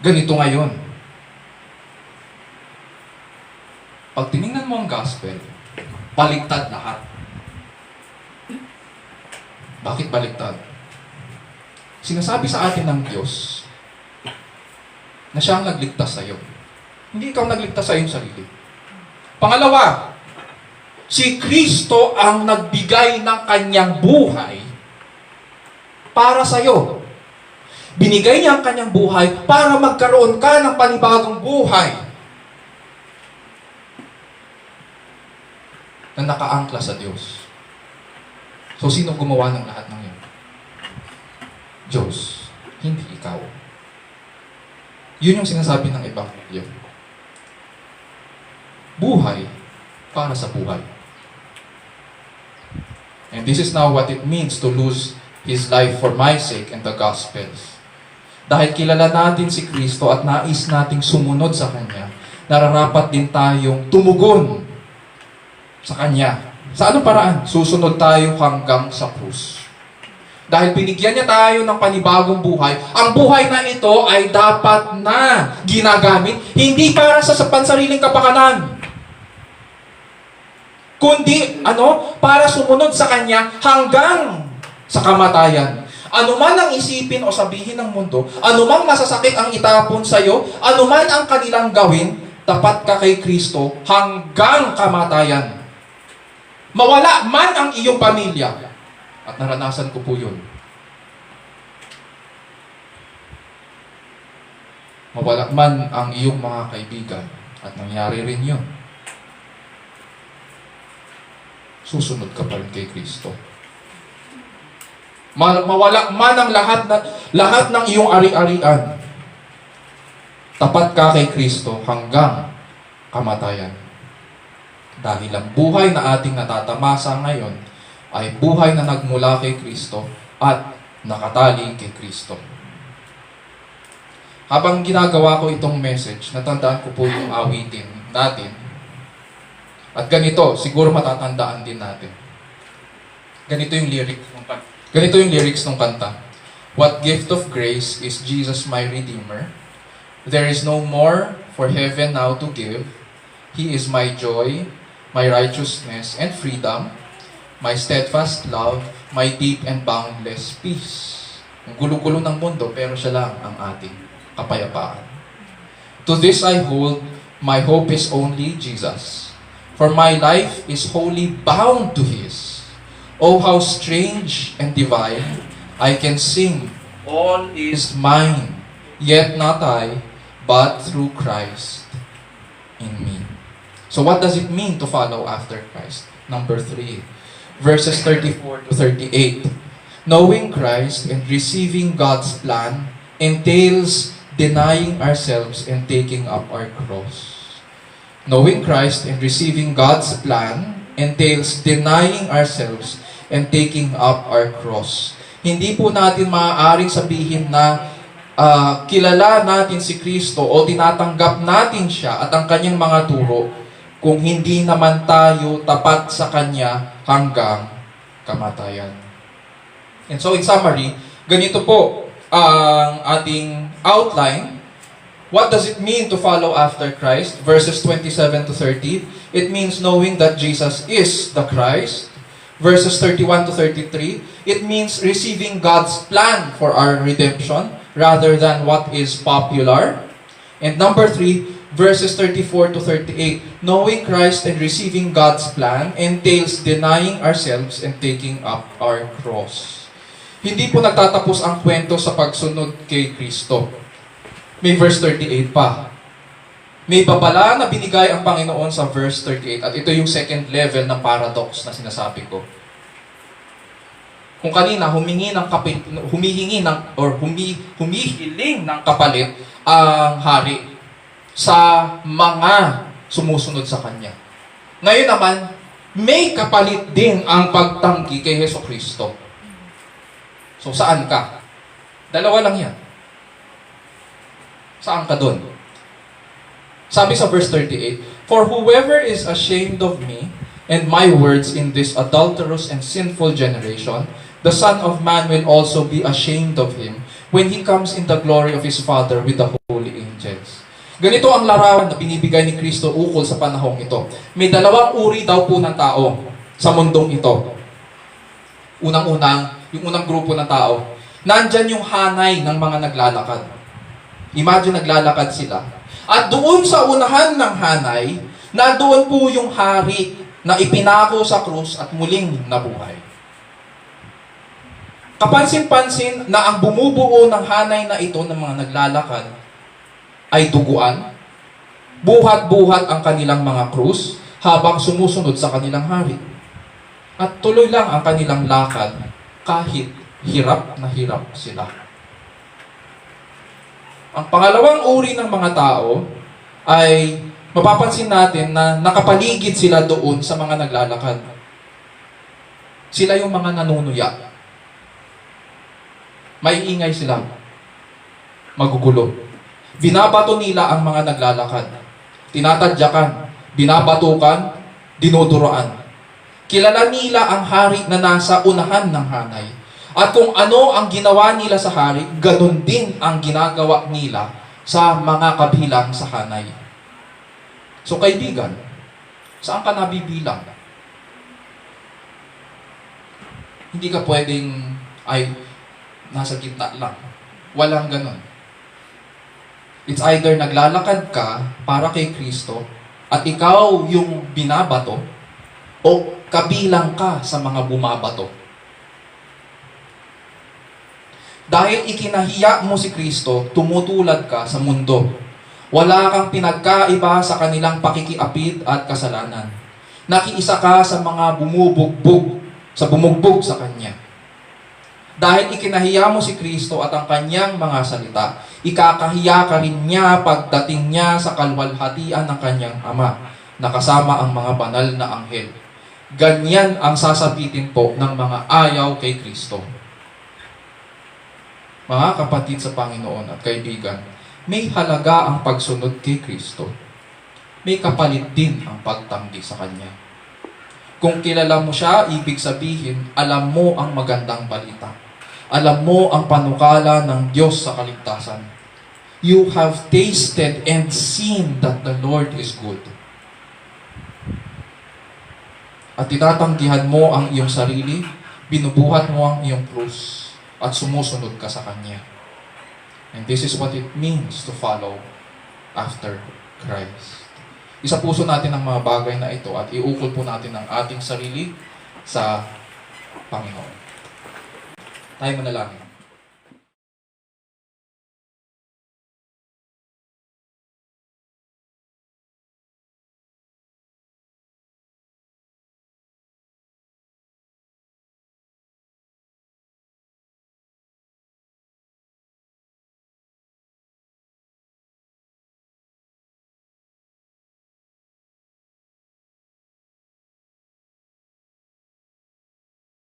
Speaker 1: Ganito ngayon. Pag tinignan mo ang gospel, baligtad lahat. Bakit baliktad? Sinasabi sa atin ng Diyos na siya ang nagligtas sa iyo. Hindi ikaw nagligtas sa iyong sarili. Pangalawa, si Kristo ang nagbigay ng kanyang buhay para sa iyo. Binigay niya ang kanyang buhay para magkaroon ka ng panibagong buhay na nakaangkla sa Diyos. So, sino gumawa ng lahat ng yun? Diyos. Hindi ikaw. Yun yung sinasabi ng Ebanghelyo. Buhay para sa buhay. And this is now what it means to lose His life for my sake and the gospels. Dahil kilala natin si Kristo at nais nating sumunod sa Kanya, nararapat din tayong tumugon sa Kanya. Sa anong paraan? Susunod tayo hanggang sa krus. Dahil binigyan niya tayo ng panibagong buhay, ang buhay na ito ay dapat na ginagamit, hindi para sa pansariling kapakanan, kundi, para sumunod sa Kanya hanggang sa kamatayan. Anuman ang isipin o sabihin ng mundo, anumang masasakit ang itapon sa iyo, anuman ang kanilang gawin, tapat ka kay Kristo hanggang kamatayan. Mawala man ang iyong pamilya. At naranasan ko po yun. Mawala man ang iyong mga kaibigan. At nangyari rin yun. Susunod ka pa rin kay Kristo. Mawala man ang lahat ng iyong ari-arian. Tapat ka kay Kristo hanggang kamatayan. Dahil ang buhay na ating natatamasa ngayon ay buhay na nagmula kay Kristo at nakatali kay Kristo. Habang ginagawa ko itong message, natandaan ko po yung awitin natin. At ganito, siguro matatandaan din natin. Ganito yung lyrics ng kanta. What gift of grace is Jesus my Redeemer? There is no more for heaven now to give. He is my joy, my righteousness and freedom, my steadfast love, my deep and boundless peace. Ang gulo-gulo ng mundo, pero siya lang ang ating kapayapaan. To this I hold, my hope is only Jesus. For my life is wholly bound to His. Oh, how strange and divine, I can sing, all is mine, yet not I, but through Christ in me. So what does it mean to follow after Christ? Number 3, verses 34 to 38. Knowing Christ and receiving God's plan entails denying ourselves and taking up our cross. Knowing Christ and receiving God's plan entails denying ourselves and taking up our cross. Hindi po natin maaaring sabihin na kilala natin si Kristo o tinatanggap natin siya at ang kanyang mga turo kung hindi naman tayo tapat sa Kanya hanggang kamatayan. And so in summary, ganito po, ang ating outline. What does it mean to follow after Christ? Verses 27 to 30. It means knowing that Jesus is the Christ. Verses 31 to 33. It means receiving God's plan for our redemption rather than what is popular. And number 3, verses 34 to 38. Knowing Christ and receiving God's plan entails denying ourselves and taking up our cross. Hindi po nagtatapos ang kwento sa pagsunod kay Kristo. May verse 38 pa. May babala na binigay ang Panginoon sa verse 38. At ito yung second level ng paradox na sinasabi ko. Kung kanina humihiling ng kapalit ang hari sa mga sumusunod sa kanya. Ngayon naman, may kapalit din ang pagtanggi kay Hesukristo. So saan ka? Dalawa lang yan. Saan ka doon? Sabi sa verse 38, "For whoever is ashamed of me and my words in this adulterous and sinful generation, the Son of Man will also be ashamed of him when he comes in the glory of his Father with the holy angels." Ganito ang larawan na binibigay ni Kristo ukol sa panahong ito. May dalawang uri daw po ng tao sa mundong ito. Yung unang grupo ng tao, nandyan yung hanay ng mga naglalakad. Imagine naglalakad sila. At doon sa unahan ng hanay, nandoon po yung hari na ipinako sa krus at muling nabuhay. Kapansin-pansin na ang bumubuo ng hanay na ito ng mga naglalakad ay duguan, buhat-buhat ang kanilang mga krus habang sumusunod sa kanilang hari. At tuloy lang ang kanilang lakad kahit hirap na hirap sila. Ang pangalawang uri ng mga tao ay mapapansin natin na nakapaligid sila doon sa mga naglalakad. Sila yung mga nanunuya. May ingay sila. Magugulo. Binabato nila ang mga naglalakad. Tinatadyakan, binabatukan, dinuduroan. Kilala nila ang hari na nasa unahan ng hanay. At kung ano ang ginawa nila sa hari, ganun din ang ginagawa nila sa mga kabilang sa hanay. So kaibigan, saan ka nabibilang? Hindi ka pwedeng, nasa gitna lang. Walang ganun. It's either naglalakad ka para kay Kristo at ikaw yung binabato o kabilang ka sa mga bumabato. Dahil ikinahiya mo si Kristo, tumutulad ka sa mundo. Wala kang pinagkaiba sa kanilang pakikiapid at kasalanan. Nakiisa ka sa mga bumubugbog sa Kanya. Dahil ikinahiya mo si Kristo at ang Kanyang mga salita, ikakahiya ka rin niya pagdating niya sa kalwalhatian ng Kanyang Ama, na kasama ang mga banal na anghel. Ganyan ang sasabitin po ng mga ayaw kay Kristo. Mga kapatid sa Panginoon at kaibigan, may halaga ang pagsunod kay Kristo. May kapalit din ang pagtanggi sa Kanya. Kung kilala mo siya, ibig sabihin, alam mo ang magandang balita. Alam mo ang panukala ng Diyos sa kaligtasan. You have tasted and seen that the Lord is good. At tinatanggihan mo ang iyong sarili, binubuhat mo ang iyong krus, at sumusunod ka sa Kanya. And this is what it means to follow after Christ. Isa puso natin ang mga bagay na ito at iukol po natin ang ating sarili sa Panginoon. Tayo manalangin.